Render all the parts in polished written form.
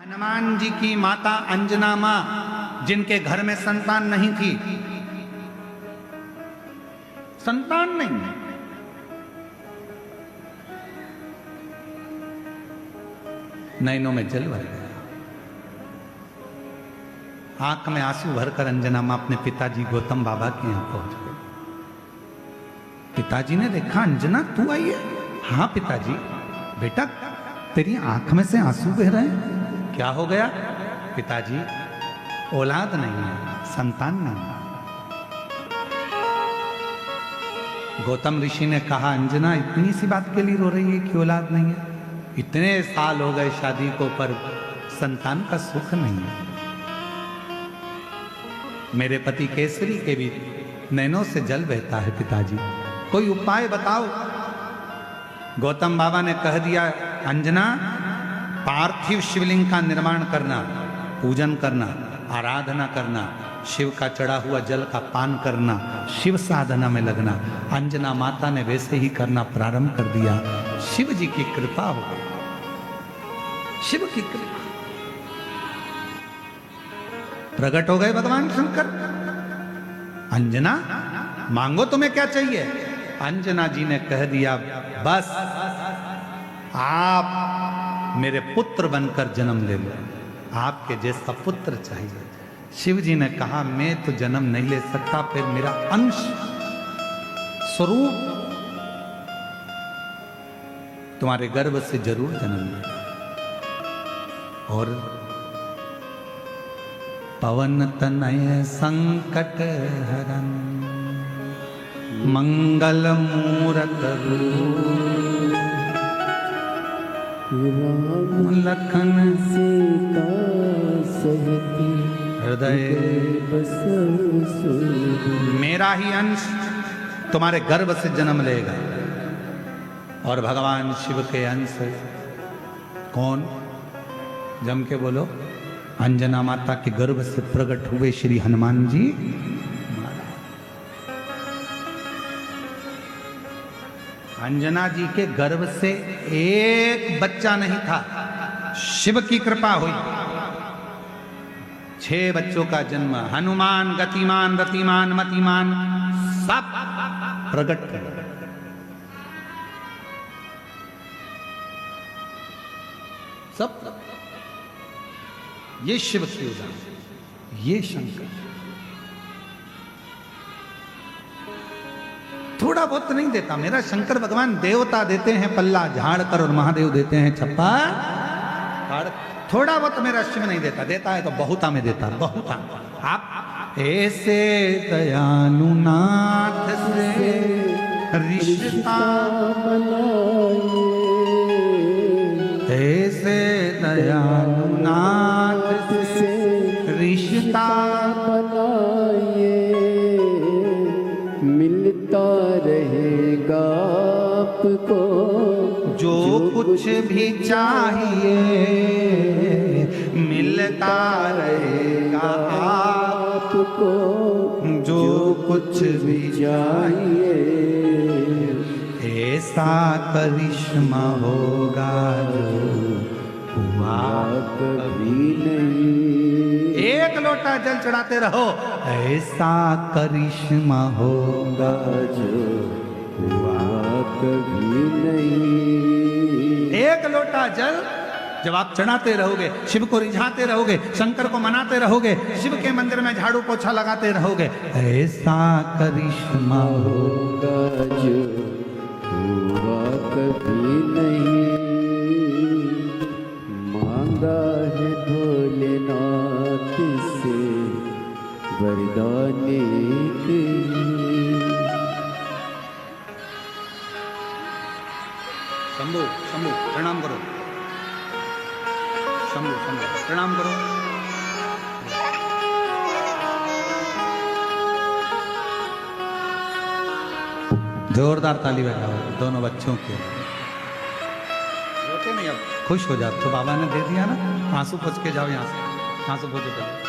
हनुमान जी की माता अंजना मां, जिनके घर में संतान नहीं थी, संतान नहीं, नैनों में जल भर गया, आंख में आंसू भरकर अंजना मां अपने पिताजी गौतम बाबा के यहां पहुंच गए। पिताजी ने देखा, अंजना तू आई है? हाँ पिताजी। बेटा तेरी आंख में से आंसू बह रहे हैं, क्या हो गया? पिताजी औलाद नहीं है, संतान नहीं है। गौतम ऋषि ने कहा, अंजना इतनी सी बात के लिए रो रही है कि औलाद नहीं है? इतने साल हो गए शादी को, पर संतान का सुख नहीं है। मेरे पति केसरी के भी नैनों से जल बहता है पिताजी, कोई उपाय बताओ। गौतम बाबा ने कह दिया, अंजना पार्थिव शिवलिंग का निर्माण करना, पूजन करना, आराधना करना, शिव का चढ़ा हुआ जल का पान करना, शिव साधना में लगना। अंजना माता ने वैसे ही करना प्रारंभ कर दिया। शिव जी की कृपा हो गई, शिव की कृपा, प्रकट हो गए भगवान शंकर। अंजना मांगो तुम्हें क्या चाहिए? अंजना जी ने कह दिया, बस आप मेरे पुत्र बनकर जन्म ले लो, आपके जैसा पुत्र चाहिए। शिव जी ने कहा, मैं तो जन्म नहीं ले सकता, फिर मेरा अंश स्वरूप तुम्हारे गर्भ से जरूर जन्म ले। और पवन तनय संकट हरन मंगल मूरत रूप, राम लखन सीता सहित हृदय बसहु सुर। मेरा ही अंश तुम्हारे गर्भ से जन्म लेगा। और भगवान शिव के अंश कौन? जम के बोलो। अंजना माता के गर्भ से प्रकट हुए श्री हनुमान जी। अंजना जी के गर्भ से एक बच्चा नहीं था, शिव की कृपा हुई, 6 बच्चों का जन्म। हनुमान, गतिमान, रतिमान, मतिमान सब प्रकट कर। सब ये शिव की उदाहरण, ये शंकर। थोड़ा बहुत नहीं देता मेरा शंकर भगवान, देवता देते हैं पल्ला झाड़ कर और महादेव देते हैं छप्पा फाड़। थोड़ा बहुत मेरा शिव नहीं देता, देता है तो बहुता में देता, बहुता। आप ऐसे दयालु नाथ से रिश्ता बनाइए, ऐसे दयालु नाथ से रिश्ता बनाइए, मिलता रहेगा आपको जो कुछ भी चाहिए, मिलता रहेगा आपको जो कुछ भी चाहिए। ऐसा करिश्मा होगा जो हुआ कभी नहीं। एक लोटा जल चढ़ाते रहो, ऐसा करिश्मा होगा जो हुआ कभी नहीं। एक लोटा जल जब आप चढ़ाते रहोगे, शिव को रिझाते रहोगे, शंकर को मनाते रहोगे, शिव के मंदिर में झाड़ू पोछा लगाते रहोगे, ऐसा करिश्मा होगा जो हुआ कभी नहीं। मांगा है भोलेनाथ से वरदान के, शंभु शंभु प्रणाम करो, शंभु शंभु प्रणाम करो। जोरदार ताली बजाओ दोनों बच्चों के। रोते नहीं, अब खुश हो जाओ। तो बाबा ने दे दिया ना, आंसू पोंछ के जाओ यहाँ से, आंसू पोंछो पहले।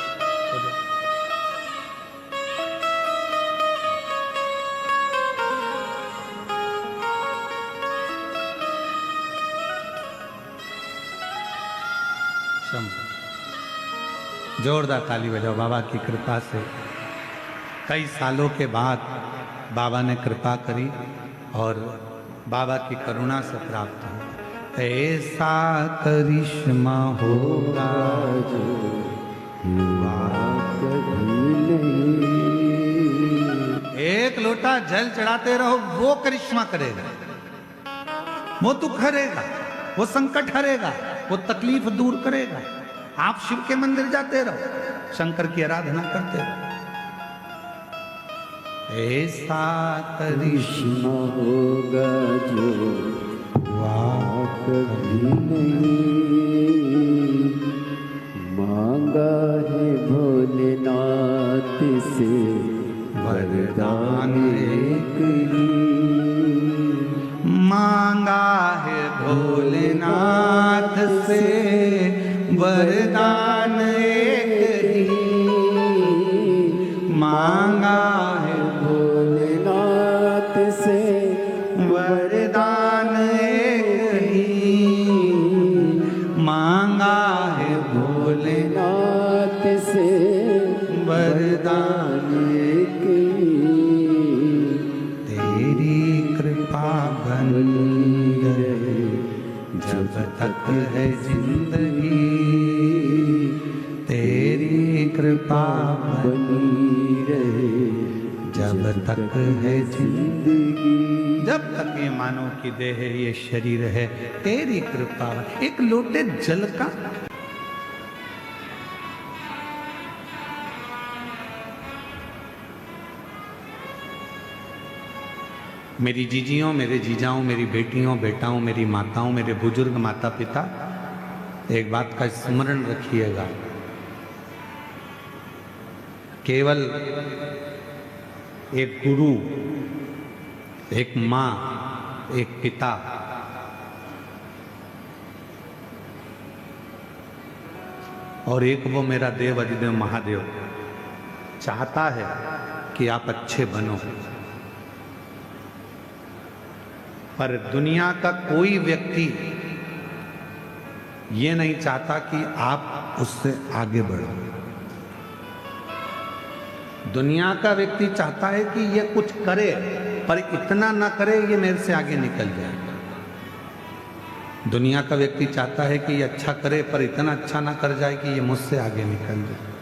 शंभु कसम। जोरदार ताली बजाओ। बाबा की कृपा से कई सालों के बाद बाबा ने कृपा करी और बाबा की करुणा से प्राप्त हो। ऐसा करिश्मा होगा जो हुआ कभी नहीं। एक लोटा जल चढ़ाते रहो, वो करिश्मा करेगा, वो दुख हरेगा, वो संकट हरेगा, वो तकलीफ दूर करेगा। आप शिव के मंदिर जाते रहो, शंकर की आराधना करते रहो। ऐसा करिश्मा होगा जो हुआ कभी नहीं। मांगा है भोलेनाथ से वरदान एक ही। मांगा है भोलेनाथ से वरदान एक ही। मांगा है भोलेनाथ से वरदान एक ही। मांगा है भोलेनाथ से वरदान एक ही। तेरी कृपा बनी रहे जब तक है जिंदगी। तेरी कृपा बनी रहे जब तक है जिंदगी। जब तक ये मानव की देह है, ये शरीर है, तेरी कृपा। एक लोटे जल का मेरी जीजियों, मेरे जीजाओं, मेरी बेटियों, बेटाओं, मेरी माताओं, मेरे बुजुर्ग माता पिता, एक बात का स्मरण रखिएगा। केवल एक गुरु, एक माँ, एक पिता और एक वो मेरा देव अधिदेव महादेव चाहता है कि आप अच्छे बनो। पर दुनिया का कोई व्यक्ति ये नहीं चाहता कि आप उससे आगे बढ़ो। दुनिया का व्यक्ति चाहता है कि ये कुछ करे पर इतना ना करे ये मेरे से आगे निकल जाए। दुनिया का व्यक्ति चाहता है कि ये अच्छा करे पर इतना अच्छा ना कर जाए कि ये मुझसे आगे निकल जाए।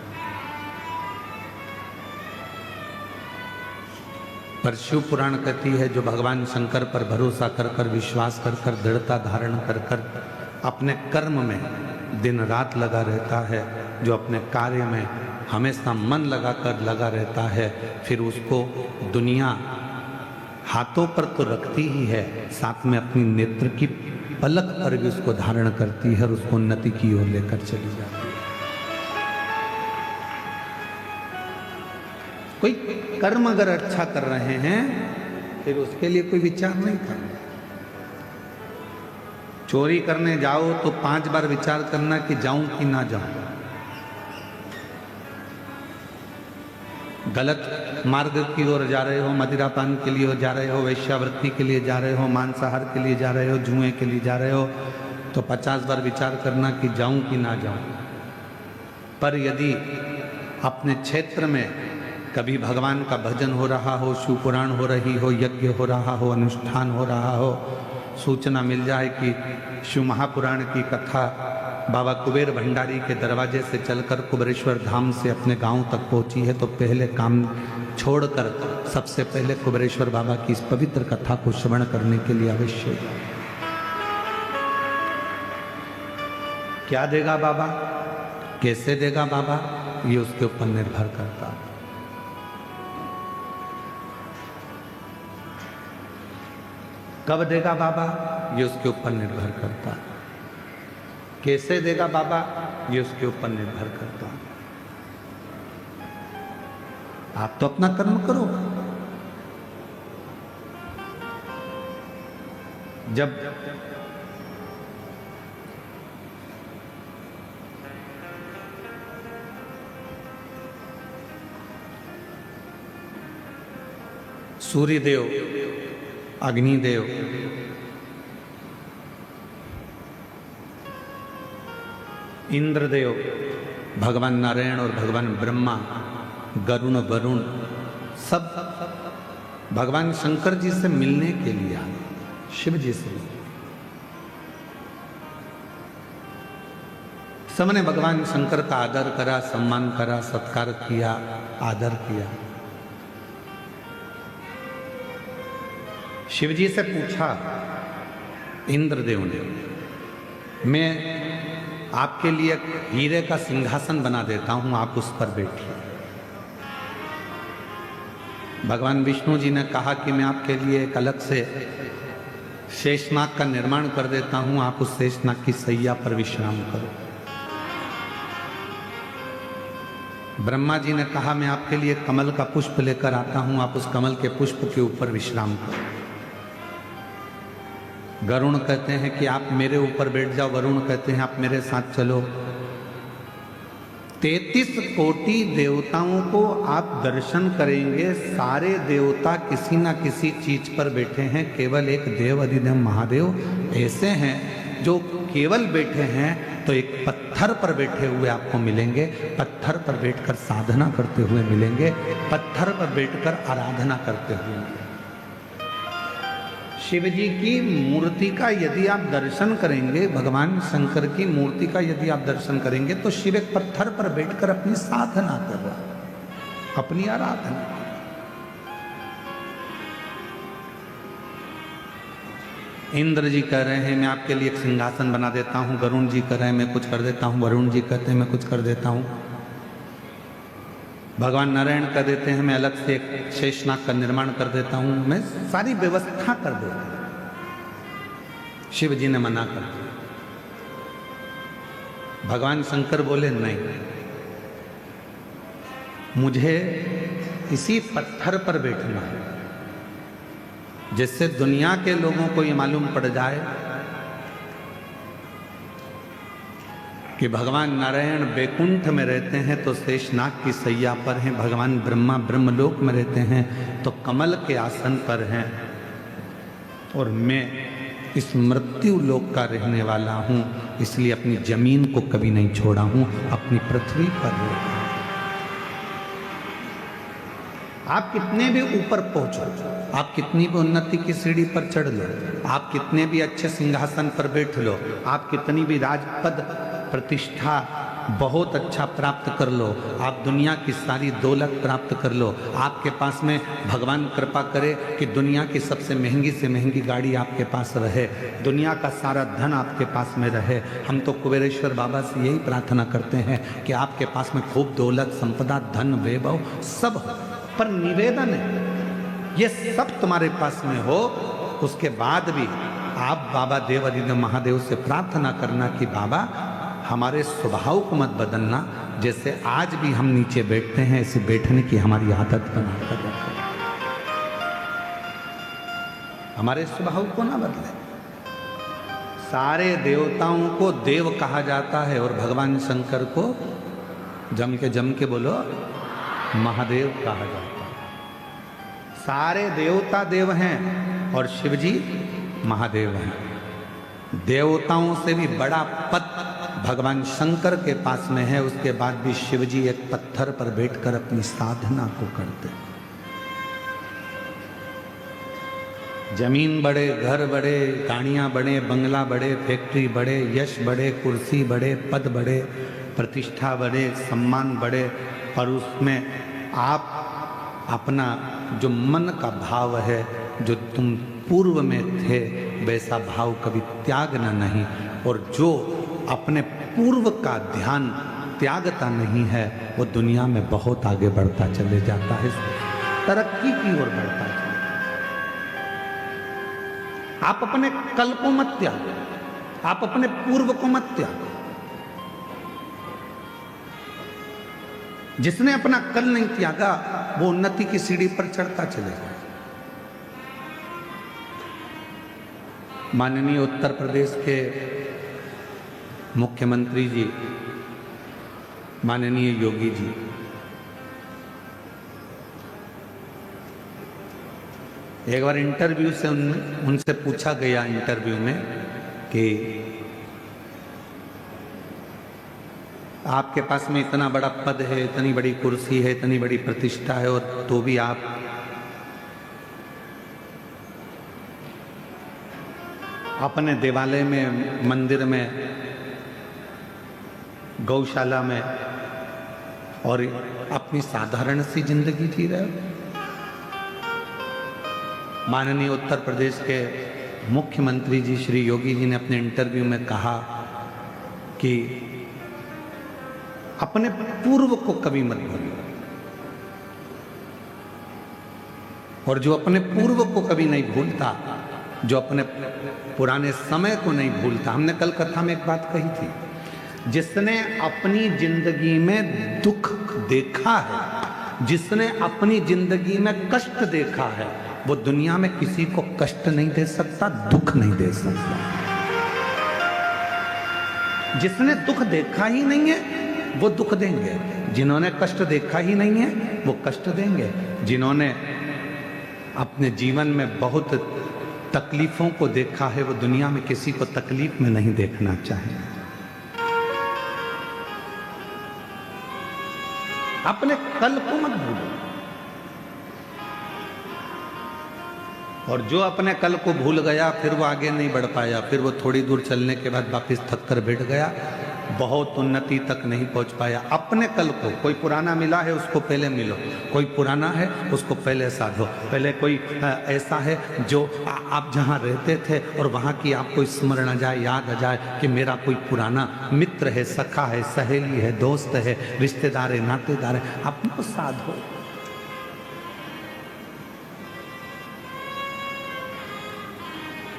पर शिव पुराण कहती है, जो भगवान शंकर पर भरोसा कर कर, विश्वास कर कर, दृढ़ता धारण कर कर अपने कर्म में दिन रात लगा रहता है, जो अपने कार्य में हमेशा मन लगाकर लगा रहता है, फिर उसको दुनिया हाथों पर तो रखती ही है, साथ में अपनी नेत्र की पलक पर भी उसको धारण करती है और उसको उन्नति की ओर लेकर चली जाती है। कोई कर्म अगर अच्छा कर रहे हैं फिर उसके लिए कोई विचार नहीं करना। चोरी करने जाओ तो 5 बार विचार करना कि जाऊं कि ना जाऊं। गलत मार्ग की ओर जा रहे हो, मदिरापान के लिए जा रहे हो, वेश्यावृत्ति के लिए जा रहे हो, मांसाहार के लिए जा रहे हो, जुए के लिए जा रहे हो, तो 50 बार विचार करना कि जाऊं कि ना जाऊं। पर यदि अपने क्षेत्र में कभी भगवान का भजन हो रहा हो, शिव पुराण हो रही हो, यज्ञ हो रहा हो, अनुष्ठान हो रहा हो, सूचना मिल जाए कि शिव महापुराण की कथा बाबा कुबेर भंडारी के दरवाजे से चलकर कुबेरेश्वर धाम से अपने गांव तक पहुंची है, तो पहले काम छोड़कर सबसे पहले कुबेरेश्वर बाबा की इस पवित्र कथा को श्रवण करने के लिए अवश्य। क्या देगा बाबा, कैसे देगा बाबा, ये उसके ऊपर निर्भर करता है। कब देगा बाबा, ये उसके ऊपर निर्भर करता है। कैसे देगा बाबा, ये उसके ऊपर निर्भर करता है। आप तो अपना कर्म करो। जब सूर्यदेव, अग्निदेव, इंद्रदेव, भगवान नारायण और भगवान ब्रह्मा, गरुण, वरुण सब भगवान शंकर जी से मिलने के लिए आए, शिव जी से। सबने भगवान शंकर का आदर करा, सम्मान करा, सत्कार किया, आदर किया। शिव जी से पूछा इंद्रदेव ने, मैं आपके लिए हीरे का सिंहासन बना देता हूं, आप उस पर बैठिए। भगवान विष्णु जी ने कहा कि मैं आपके लिए एक अलग से शेषनाग का निर्माण कर देता हूं, आप उस शेषनाग की सैया पर विश्राम करो। ब्रह्मा जी ने कहा मैं आपके लिए कमल का पुष्प लेकर आता हूं, आप उस कमल के पुष्प के ऊपर विश्राम करो। गरुण कहते हैं कि आप मेरे ऊपर बैठ जाओ, वरुण कहते हैं आप मेरे साथ चलो। 33 कोटि देवताओं को आप दर्शन करेंगे, सारे देवता किसी ना किसी चीज पर बैठे हैं, केवल एक देव अधिदेव महादेव ऐसे हैं जो केवल बैठे हैं तो एक पत्थर पर बैठे हुए आपको मिलेंगे, पत्थर पर बैठकर साधना करते हुए मिलेंगे, पत्थर पर बैठकर आराधना करते हुए मिलेंगे। शिव जी की मूर्ति का यदि आप दर्शन करेंगे, भगवान शंकर की मूर्ति का यदि आप दर्शन करेंगे तो शिव एक पत्थर पर बैठकर अपनी साधना कर रहा है, अपनी आराधना। इंद्र जी कह रहे हैं मैं आपके लिए एक सिंहासन बना देता हूं, गरुण जी कह रहे हैं मैं कुछ कर देता हूं, वरुण जी कहते हैं मैं कुछ कर देता हूं, भगवान नारायण कह देते हैं मैं अलग से एक शेषनाग का निर्माण कर देता हूं, मैं सारी व्यवस्था कर देता हूं। शिव जी ने मना कर दिया। भगवान शंकर बोले नहीं, मुझे इसी पत्थर पर बैठना है, जिससे दुनिया के लोगों को ये मालूम पड़ जाए कि भगवान नारायण बैकुंठ में रहते हैं तो शेषनाग की सैया पर हैं, भगवान ब्रह्मा ब्रह्मलोक में रहते हैं तो कमल के आसन पर हैं, और मैं इस मृत्यु लोक का रहने वाला हूं, इसलिए अपनी जमीन को कभी नहीं छोड़ा हूं, अपनी पृथ्वी पर रहता हूं। आप कितने भी ऊपर पहुंचो, आप कितनी भी उन्नति की सीढ़ी पर चढ़ लो, आप कितने भी अच्छे सिंहासन पर बैठ लो, आप कितनी भी राजपद प्रतिष्ठा बहुत अच्छा प्राप्त कर लो, आप दुनिया की सारी दौलत प्राप्त कर लो, आपके पास में भगवान कृपा करे कि दुनिया की सबसे महंगी से महंगी गाड़ी आपके पास रहे, दुनिया का सारा धन आपके पास में रहे। हम तो कुबेरेश्वर बाबा से यही प्रार्थना करते हैं कि आपके पास में खूब दौलत, संपदा, धन, वैभव सब हो, पर निवेदन है ये सब तुम्हारे पास में हो, उसके बाद भी आप बाबा देव अधिदेव महादेव से प्रार्थना करना कि बाबा हमारे स्वभाव को मत बदलना, जैसे आज भी हम नीचे बैठते हैं ऐसे बैठने की हमारी आदत बनाकर रखें, हमारे स्वभाव को ना बदले। सारे देवताओं को देव कहा जाता है और भगवान शंकर को जम के बोलो महादेव कहा जाता है। सारे देवता देव हैं और शिव जी महादेव हैं। देवताओं से भी बड़ा पद भगवान शंकर के पास में है, उसके बाद भी शिव जी एक पत्थर पर बैठकर अपनी साधना को करते हैं। जमीन बढ़े, घर बढ़े, गाड़ियां बढ़े, बंगला बढ़े, फैक्ट्री बढ़े, यश बढ़े, कुर्सी बढ़े, पद बढ़े, प्रतिष्ठा बढ़े, सम्मान बढ़े, पर उसमें आप अपना जो मन का भाव है, जो तुम पूर्व में थे वैसा भाव कभी त्यागना नहीं, और जो अपने पूर्व का ध्यान त्यागता नहीं है वो दुनिया में बहुत आगे बढ़ता चले जाता है, तरक्की की ओर बढ़ता है। आप अपने कल को मत त्यागो, आप अपने पूर्व को मत त्यागो। जिसने अपना कल नहीं त्यागा वो उन्नति की सीढ़ी पर चढ़ता चलेगा। माननीय उत्तर प्रदेश के मुख्यमंत्री जी माननीय योगी जी एक बार इंटरव्यू से उनसे पूछा गया इंटरव्यू में कि आपके पास में इतना बड़ा पद है, इतनी बड़ी कुर्सी है, इतनी बड़ी प्रतिष्ठा है, और तो भी आप अपने देवालय में, मंदिर में, गौशाला में और अपनी साधारण सी जिंदगी जी रहे हो। माननीय उत्तर प्रदेश के मुख्यमंत्री जी श्री योगी जी ने अपने इंटरव्यू में कहा कि अपने पूर्व को कभी मत भूलो, और जो अपने पूर्व को कभी नहीं भूलता, जो अपने पुराने समय को नहीं भूलता। हमने कल कथा में एक बात कही थी, जिसने अपनी जिंदगी में दुख देखा है, जिसने अपनी जिंदगी में कष्ट देखा है, वो दुनिया में किसी को कष्ट नहीं दे सकता, दुख नहीं दे सकता। जिसने दुख देखा ही नहीं है वो दुख देंगे, जिन्होंने कष्ट देखा ही नहीं है वो कष्ट देंगे, जिन्होंने अपने जीवन में बहुत तकलीफों को देखा है वो दुनिया में किसी को तकलीफ में नहीं देखना चाहे। अपने कल को मत भूलो, और जो अपने कल को भूल गया फिर वो आगे नहीं बढ़ पाया, फिर वो थोड़ी दूर चलने के बाद वापस थक कर बैठ गया, बहुत उन्नति तक नहीं पहुंच पाया। अपने कल को, कोई पुराना मिला है उसको पहले मिलो, कोई पुराना है उसको पहले साधो। पहले कोई ऐसा है जो आप जहां रहते थे और वहां की आपको स्मरण आ जाए, याद आ जाए कि मेरा कोई पुराना मित्र है, सखा है, सहेली है, दोस्त है, रिश्तेदार है, नातेदार है, अपने साधो।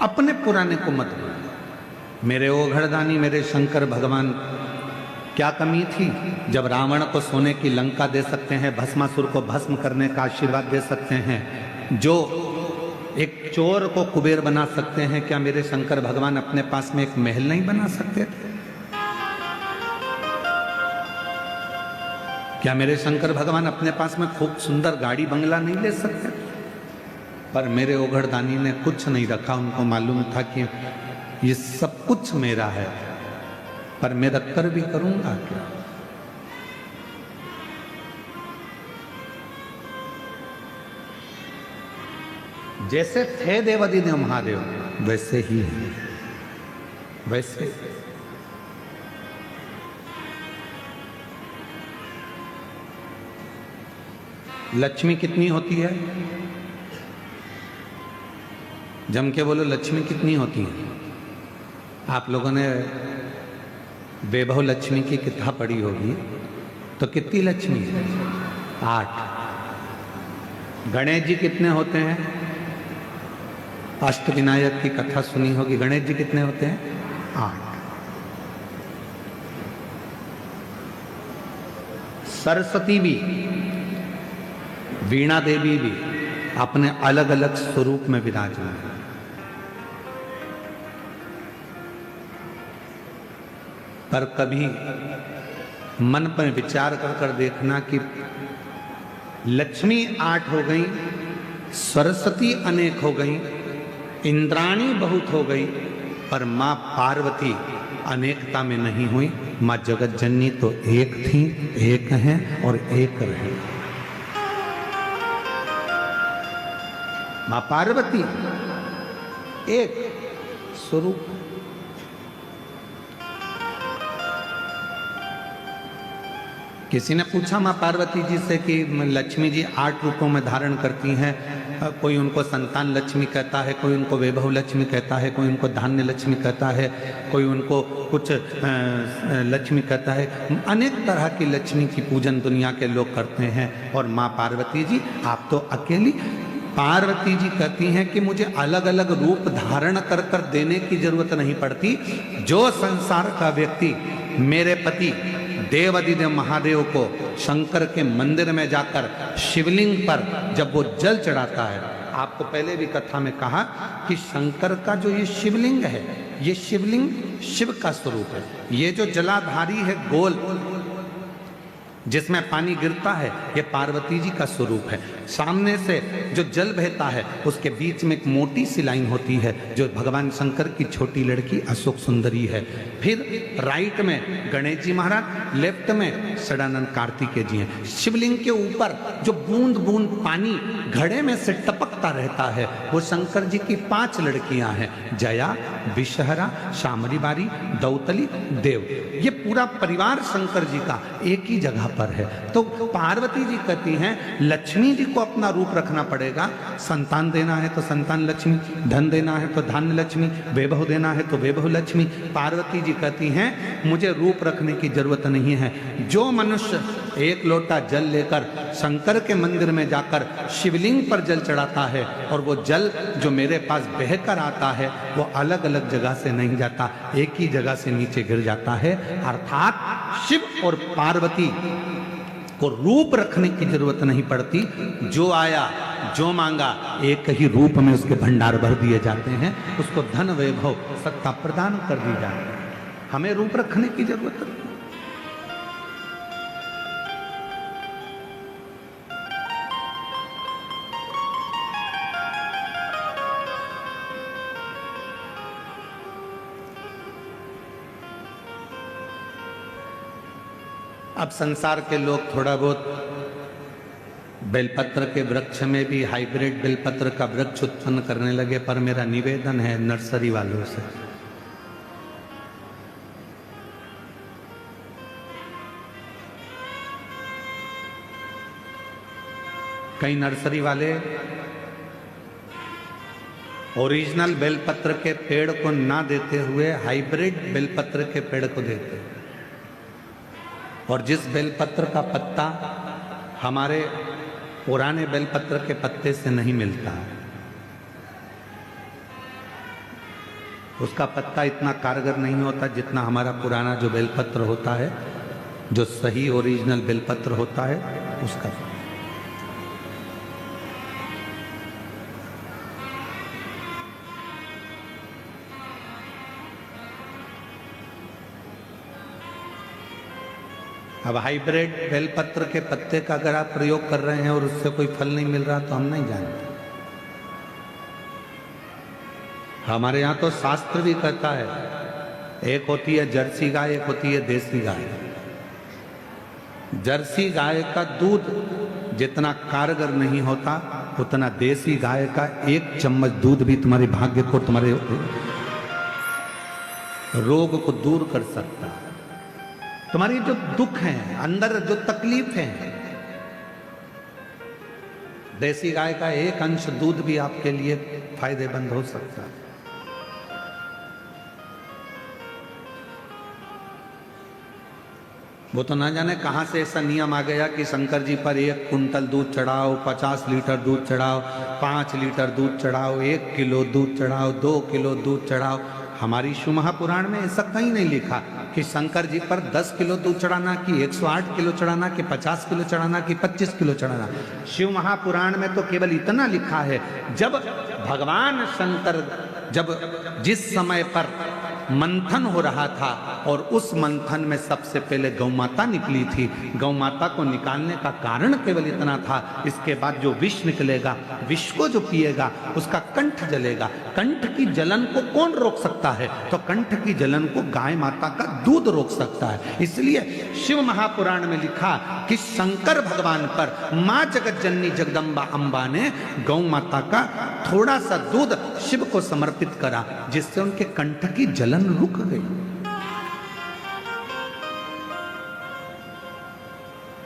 अपने पुराने को मत भूलो। मेरे ओघड़दानी, मेरे शंकर भगवान, क्या कमी थी जब रावण को सोने की लंका दे सकते हैं, भस्मासुर को भस्म करने का आशीर्वाद दे सकते हैं, जो एक चोर को कुबेर बना सकते हैं, क्या मेरे शंकर भगवान अपने पास में एक महल नहीं बना सकते थे? क्या मेरे शंकर भगवान अपने पास में खूब सुंदर गाड़ी बंगला नहीं ले सकते? पर मेरे ओघड़दानी ने कुछ नहीं रखा। उनको मालूम था कि ये सब कुछ मेरा है, पर मैं रख कर भी करूंगा क्या? जैसे थे देवादिदेव महादेव वैसे ही है, वैसे। लक्ष्मी कितनी होती है? जम के बोलो, लक्ष्मी कितनी होती है? आप लोगों ने वैभव लक्ष्मी की किताब पढ़ी होगी, तो कितनी लक्ष्मी है? 8। गणेश जी कितने होते हैं? अष्टविनायक की कथा सुनी होगी, गणेश जी कितने होते हैं? 8। सरस्वती भी, वीणा देवी भी अपने अलग अलग स्वरूप में विराजमान है। पर कभी मन पर विचार कर कर देखना कि लक्ष्मी 8 हो गई, सरस्वती अनेक हो गई, इंद्राणी बहुत हो गई, पर मां पार्वती अनेकता में नहीं हुई। मां जगत जननी तो एक थी, एक हैं और एक रहे। मां पार्वती एक स्वरूप। किसी ने पूछा मां पार्वती जी से कि लक्ष्मी जी 8 रूपों में धारण करती हैं, कोई उनको संतान लक्ष्मी कहता है, कोई उनको वैभव लक्ष्मी कहता है, कोई उनको धान्य लक्ष्मी कहता है, कोई उनको कुछ लक्ष्मी कहता है। अनेक तरह की लक्ष्मी की पूजन दुनिया के लोग करते हैं, और मां पार्वती जी आप तो अकेली। पार्वती जी कहती हैं कि मुझे अलग अलग रूप धारण कर कर देने की जरूरत नहीं पड़ती। जो संसार का व्यक्ति मेरे पति देवादिदेव महादेव को शंकर के मंदिर में जाकर शिवलिंग पर जब वो जल चढ़ाता है, आपको पहले भी कथा में कहा कि शंकर का जो ये शिवलिंग है, ये शिवलिंग शिव का स्वरूप है। ये जो जलाधारी है गोल, जिसमें पानी गिरता है ये पार्वती जी का स्वरूप है। सामने से जो जल बहता है उसके बीच में एक मोटी सी लाइन होती है जो भगवान शंकर की छोटी लड़की अशोक सुंदरी है। फिर राइट में गणेश जी महाराज, लेफ्ट में सदानंद कार्तिकेय जी हैं। शिवलिंग के ऊपर जो बूंद बूंद पानी घड़े में से टपकता रहता है वो शंकर जी की 5 लड़कियां हैं, जया, विषहरा, शामरी बारी, दौतली, देव। ये पूरा परिवार शंकर जी का एक ही जगह पर है। तो पार्वती जी कहती हैं लक्ष्मी जी को अपना रूप रखना पड़ेगा। संतान देना है तो संतान लक्ष्मी, धन देना है तो धन लक्ष्मी, वैभव देना है तो वैभव लक्ष्मी। पार्वती जी कहती हैं मुझे रूप रखने की जरूरत नहीं है। जो मनुष्य 1 लोटा जल लेकर शंकर के मंदिर में जाकर शिवलिंग पर जल चढ़ाता है और वो जल जो मेरे पास बहकर आता है वो अलग अलग जगह से नहीं जाता, एक ही जगह से नीचे गिर जाता है। अर्थात शिव और पार्वती को रूप रखने की जरूरत नहीं पड़ती। जो आया जो मांगा एक ही रूप में उसके भंडार भर दिए जाते हैं, उसको धन वैभव सत्ता प्रदान कर दी जाती है। हमें रूप रखने की जरूरत नहीं। अब संसार के लोग थोड़ा बहुत बेलपत्र के वृक्ष में भी हाइब्रिड बेलपत्र का वृक्ष उत्पन्न करने लगे, पर मेरा निवेदन है नर्सरी वालों से, कई नर्सरी वाले ओरिजिनल बेलपत्र के पेड़ को ना देते हुए हाइब्रिड बेलपत्र के पेड़ को देते हैं। और जिस बेलपत्र का पत्ता हमारे पुराने बेलपत्र के पत्ते से नहीं मिलता, उसका पत्ता इतना कारगर नहीं होता जितना हमारा पुराना जो बेलपत्र होता है, जो सही ओरिजिनल बेलपत्र होता है उसका। अब हाइब्रिड बेलपत्र के पत्ते का अगर आप प्रयोग कर रहे हैं और उससे कोई फल नहीं मिल रहा तो हम नहीं जानते। हमारे यहाँ तो शास्त्र भी कहता है, एक होती है जर्सी गाय, एक होती है देसी गाय। जर्सी गाय का दूध जितना कारगर नहीं होता उतना देसी गाय का 1 चम्मच दूध भी तुम्हारे भाग्य को, तुम्हारे रोग को दूर कर सकता है। तुम्हारी जो दुख है, अंदर जो तकलीफ है, देसी गाय का 1 अंश दूध भी आपके लिए फायदेमंद हो सकता है। वो तो ना जाने कहां से ऐसा नियम आ गया कि शंकर जी पर 1 कुंटल दूध चढ़ाओ, 50 लीटर दूध चढ़ाओ, 5 लीटर दूध चढ़ाओ, 1 किलो दूध चढ़ाओ, 2 किलो दूध चढ़ाओ। हमारी शिव महापुराण में ऐसा कहीं नहीं लिखा कि शंकर जी पर 10 किलो दूध चढ़ाना, कि 108 किलो चढ़ाना, कि 50 किलो चढ़ाना, कि 25 किलो चढ़ाना। शिव महापुराण में तो केवल इतना लिखा है, जब भगवान शंकर जिस समय पर मंथन हो रहा था और उस मंथन में सबसे पहले गौ माता निकली थी, गौ माता को निकालने का कारण केवल इतना था। इसके बाद जो विष निकलेगा, विष को जो पिएगा उसका कंठ जलेगा। कंठ की जलन को कौन रोक सकता है? तो कंठ की जलन को गाय माता का दूध रोक सकता है। इसलिए शिव महापुराण में लिखा कि शंकर भगवान पर मां जगत जननी जगदम्बा अंबा ने गौ माता का थोड़ा सा दूध शिव को समर्पित करा, जिससे उनके कंठ की जलन रुक गई।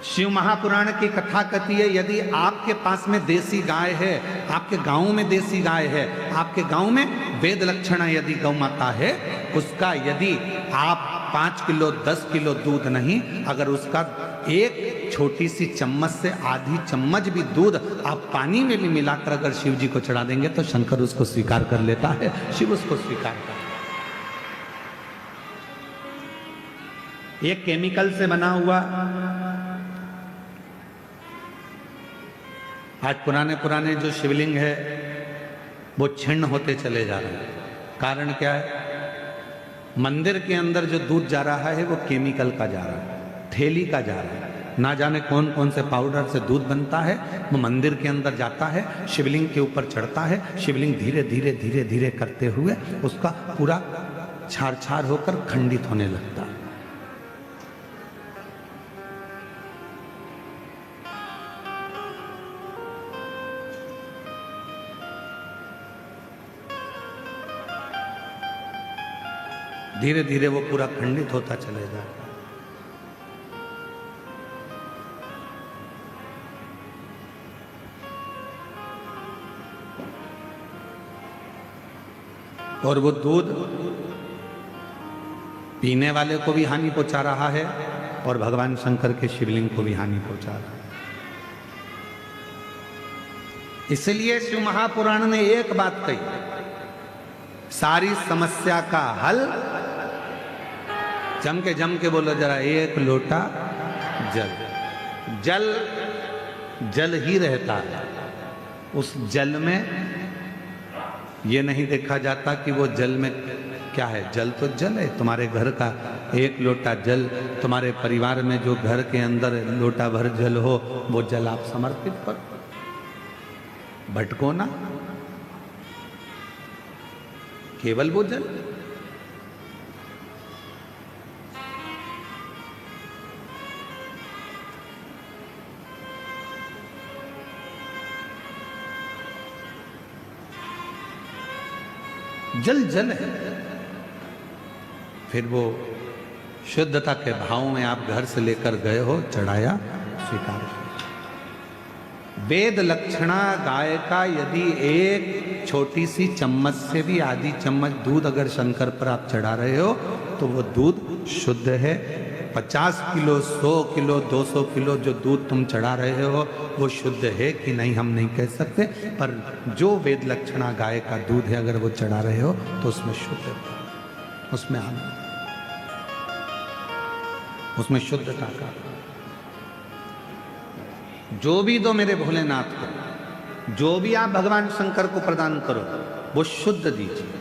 शिव महापुराण की कथा कहती है, यदि आपके पास में देसी गाय है, आपके गांव में देसी गाय है, आपके गांव में वेद लक्षणा यदि गौ माता है, उसका यदि आप 5 किलो 10 किलो दूध नहीं, अगर उसका 1 छोटी सी चम्मच से आधी चम्मच भी दूध आप पानी में भी मिलाकर अगर शिव जी को चढ़ा देंगे तो शंकर उसको स्वीकार कर लेता है, शिव उसको स्वीकार करता है। ये केमिकल से बना हुआ, आज पुराने जो शिवलिंग है वो छिन्न होते चले जा रहे हैं। कारण क्या है? मंदिर के अंदर जो दूध जा रहा है वो केमिकल का जा रहा है, थैली का जा रहा है। ना जाने कौन कौन से पाउडर से दूध बनता है। वो मंदिर के अंदर जाता है, शिवलिंग के ऊपर चढ़ता है, शिवलिंग धीरे धीरे धीरे धीरे करते हुए उसका पूरा छार छार होकर खंडित होने लगता है। धीरे धीरे वो पूरा खंडित होता चलेगा। और वो दूध पीने वाले को भी हानि पहुंचा रहा है और भगवान शंकर के शिवलिंग को भी हानि पहुंचा रहा है। इसलिए शिव महापुराण ने एक बात कही, सारी समस्या का हल, जम के बोलो जरा, एक लोटा जल। जल जल ही रहता है, उस जल में ये नहीं देखा जाता कि वो जल में क्या है। जल तो जल है। तुम्हारे घर का एक लोटा जल, तुम्हारे परिवार में जो घर के अंदर लोटा भर जल हो, वो जल आप समर्पित करो, भटको ना, केवल वो जल। जल जल है। फिर वो शुद्धता के भाव में आप घर से लेकर गए हो, चढ़ाया, स्वीकार किया। वेद लक्षणा गाय का यदि एक छोटी सी चम्मच से भी आधी चम्मच दूध अगर शंकर पर आप चढ़ा रहे हो तो वो दूध शुद्ध है। 50 किलो, 100 किलो, 200 किलो जो दूध तुम चढ़ा रहे हो वो शुद्ध है कि नहीं हम नहीं कह सकते, पर जो वेद लक्षणा गाय का दूध है अगर वो चढ़ा रहे हो तो उसमें शुद्ध है, उसमें आनंद, उसमें शुद्धता का। जो भी दो मेरे भोलेनाथ को, जो भी आप भगवान शंकर को प्रदान करो वो शुद्ध दीजिए।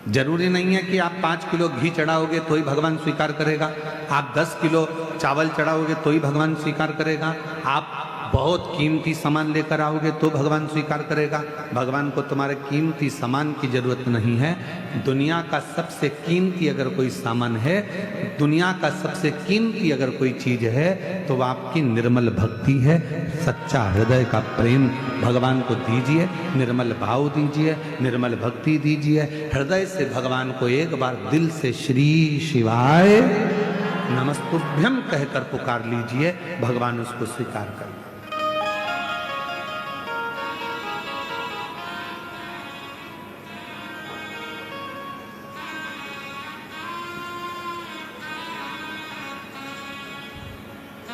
जरूरी नहीं है कि आप 5 किलो घी चढ़ाओगे तो ही भगवान स्वीकार करेगा, आप 10 किलो चावल चढ़ाओगे तो ही भगवान स्वीकार करेगा, आप बहुत कीमती सामान लेकर आओगे तो भगवान स्वीकार करेगा। भगवान को तुम्हारे कीमती सामान की जरूरत नहीं है। दुनिया का सबसे कीमती अगर कोई सामान है, दुनिया का सबसे कीमती अगर कोई चीज है तो वह आपकी निर्मल भक्ति है। सच्चा हृदय का प्रेम भगवान को दीजिए, निर्मल भाव दीजिए, निर्मल भक्ति दीजिए। हृदय से भगवान को एक बार दिल से श्री शिवाय नमस्तुभ्यम कहकर पुकार लीजिए, भगवान उसको स्वीकार कर।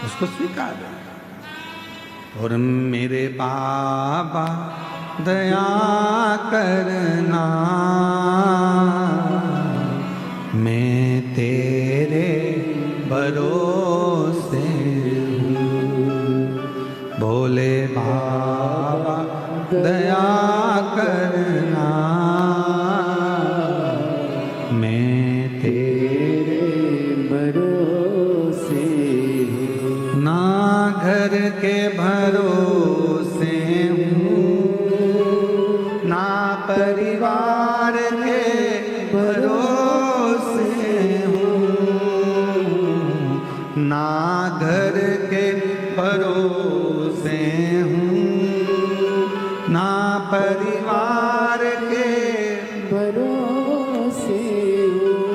उसको स्वीकार। और मेरे बाबा दया करना, मैं तेरे भरोसे हूँ। भोले बाबा दया करना, मैं तेरे भरोसे हूँ। ना घर के भरोसे हूँ, ना परिवार के भरोसे हूँ, ना घर के भरोसे हूँ, ना परिवार के भरोसे हूँ।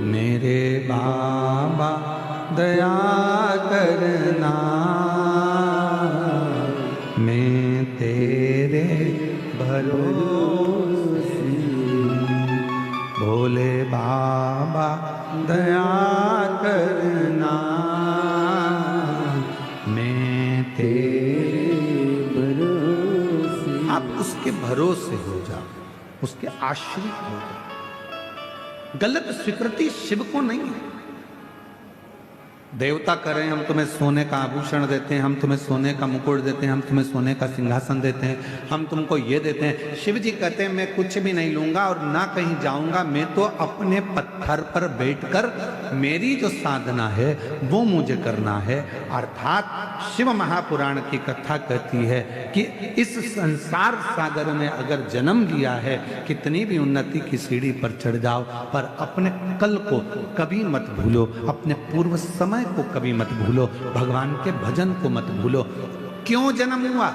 मेरे बाबा दया करना, मैं तेरे भरोसे। भोले बाबा दया करना, मैं तेरे भरोसे। आप उसके भरोसे हो जाओ, उसके आश्रित हो जाओ। गलत स्वीकृति शिव को नहीं है। देवता करें हम तुम्हें सोने का आभूषण देते हैं, हम तुम्हें सोने का मुकुट देते हैं, हम तुम्हें सोने का सिंहासन देते हैं, हम तुमको ये देते हैं। शिव जी कहते हैं मैं कुछ भी नहीं लूंगा और ना कहीं जाऊंगा, मैं तो अपने पत्थर पर बैठकर मेरी जो साधना है वो मुझे करना है। अर्थात शिव महापुराण की कथा कहती है कि इस संसार सागर में अगर जन्म लिया है, कितनी भी उन्नति की सीढ़ी पर चढ़ जाओ, पर अपने कल को कभी मत भूलो, अपने पूर्व समय को कभी मत भूलो, भगवान के भजन को मत भूलो। क्यों जन्म हुआ?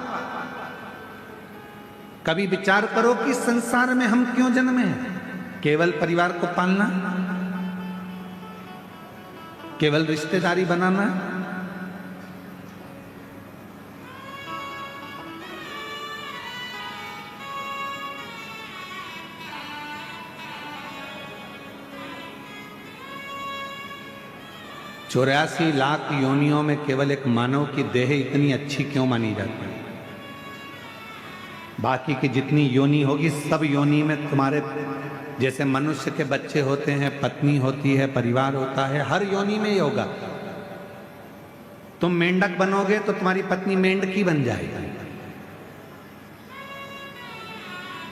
कभी विचार करो कि संसार में हम क्यों जन्मे हैं? केवल परिवार को पालना, केवल रिश्तेदारी बनाना, चौरासी लाख योनियों में केवल एक मानव की देह इतनी अच्छी क्यों मानी जाती है? बाकी की जितनी योनि होगी सब योनि में तुम्हारे जैसे मनुष्य के बच्चे होते हैं, पत्नी होती है, परिवार होता है, हर योनि में ही होगा। तुम मेंढक बनोगे तो तुम्हारी पत्नी मेंढकी बन जाएगी।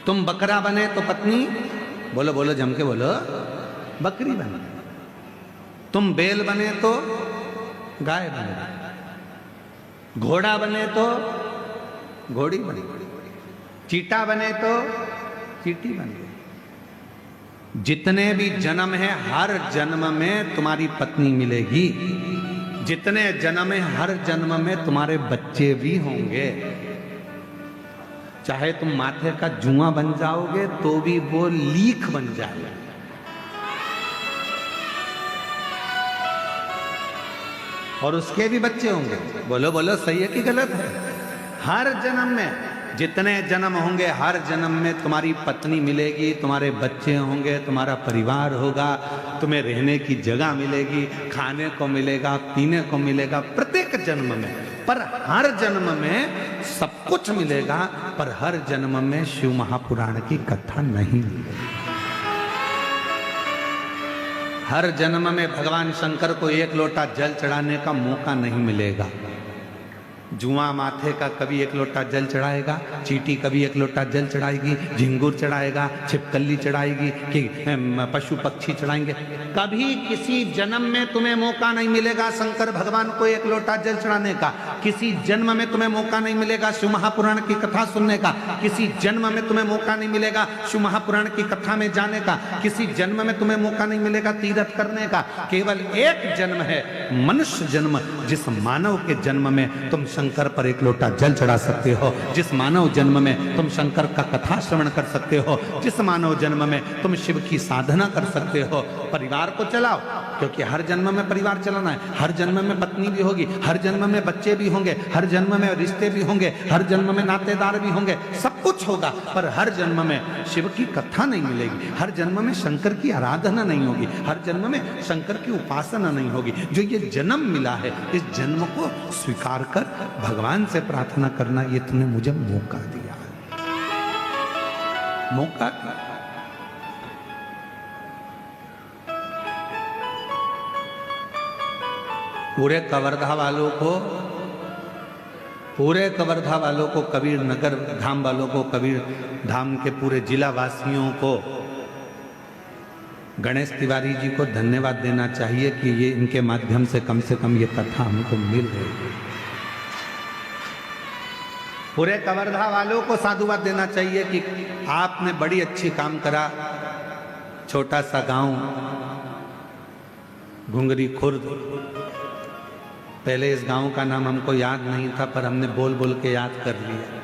तुम बकरा बने तो पत्नी, बोलो बोलो जम के बोलो, बकरी बने। तुम बैल बने तो गाय बने, घोड़ा बने तो घोड़ी बने, चीटा बने तो चीटी बने। जितने भी जन्म है हर जन्म में तुम्हारी पत्नी मिलेगी, जितने जन्म है हर जन्म में तुम्हारे बच्चे भी होंगे। चाहे तुम माथे का जुआ बन जाओगे तो भी वो लीख बन जाएगा। और उसके भी बच्चे होंगे। बोलो बोलो सही है कि गलत है? हर जन्म में जितने जन्म होंगे हर जन्म में तुम्हारी पत्नी मिलेगी, तुम्हारे बच्चे होंगे, तुम्हारा परिवार होगा, तुम्हें रहने की जगह मिलेगी, खाने को मिलेगा, पीने को मिलेगा प्रत्येक जन्म में। पर हर जन्म में सब कुछ मिलेगा, पर हर जन्म में शिव महापुराण की कथा नहीं मिलेगी। हर जन्म में भगवान शंकर को एक लोटा जल चढ़ाने का मौका नहीं मिलेगा। जुआ माथे का कभी एक लोटा जल चढ़ाएगा, चीटी कभी एक लोटा जल चढ़ाएगी, झिंगुर चढ़ाएगा, छिपकली चढ़ाएगी, कि पशु पक्षी चढ़ाएंगे। कभी किसी जन्म में तुम्हें मौका नहीं मिलेगा शंकर भगवान को एक लोटा जल चढ़ाने का। किसी जन्म में तुम्हें मौका नहीं मिलेगा शिव महापुराण की कथा सुनने का। किसी जन्म में तुम्हें मौका नहीं मिलेगा शिव महापुराण की कथा में जाने का। किसी जन्म में तुम्हें मौका नहीं मिलेगा तीर्थ करने का। केवल एक जन्म है मनुष्य जन्म, जिस मानव के जन्म में तुम शंकर पर एक लोटा जल चढ़ा सकते हो, जिस मानव जन्म में तुम शंकर का कथा श्रवण कर सकते हो, जिस मानव जन्म में तुम शिव की साधना कर सकते हो। परिवार को चलाओ, क्योंकि हर जन्म में परिवार चलाना है। हर जन्म में पत्नी भी होगी, हर जन्म में बच्चे भी होंगे, हर जन्म में रिश्ते भी होंगे, हर जन्म में नातेदार भी होंगे, सब कुछ होगा। पर हर जन्म में शिव की कथा नहीं मिलेगी, हर जन्म में शंकर की आराधना नहीं होगी, हर जन्म में शंकर की उपासना नहीं होगी। जो ये जन्म मिला है, इस जन्म को स्वीकार कर भगवान से प्रार्थना करना, ये तूने मुझे मौका दिया है, मौका। पूरे कवर्धा वालों को, कबीर नगर धाम वालों को, कबीर धाम के पूरे जिला वासियों को गणेश तिवारी जी को धन्यवाद देना चाहिए कि ये इनके माध्यम से कम ये कथा हमको मिल रही है। पूरे कवर्धा वालों को साधुवाद देना चाहिए कि आपने बड़ी अच्छी काम करा। छोटा सा गांव घुंगरी खुर्द, पहले इस गांव का नाम हमको याद नहीं था, पर हमने बोल बोल के याद कर लिया।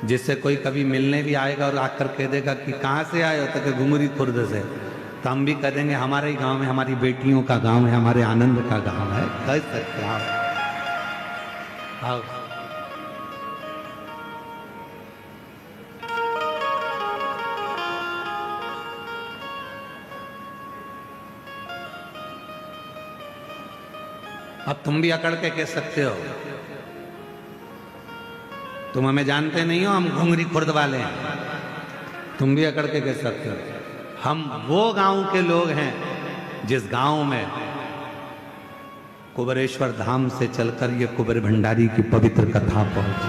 जिससे कोई कभी मिलने भी आएगा और आकर कह देगा कि कहाँ से आए हो, तो घुंगरी खुर्द से, तो हम भी कह देंगे हमारे ही गांव में, हमारी बेटियों का गांव है, हमारे आनंद का गांव है। कह सकते आओ आओ। अब तुम भी अकड़ के कह सकते हो, तुम हमें जानते नहीं हो, हम घुंगरी खुर्द वाले हैं। तुम भी अकड़ के कह सकते हो। हम वो गांव के लोग हैं जिस गांव में कुबेरेश्वर धाम से चलकर ये कुबेर भंडारी की पवित्र कथा पहुंची।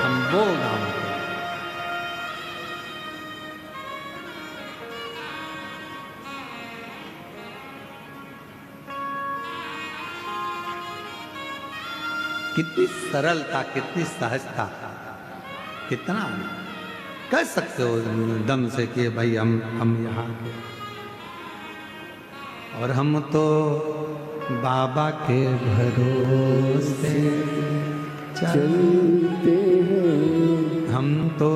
हम वो गांव के कितनी सरलता, कितनी सहजता, कितना कह सकते हो दम से कि भाई हम यहाँ के, और हम तो बाबा के भरोसे चलते हैं, हम तो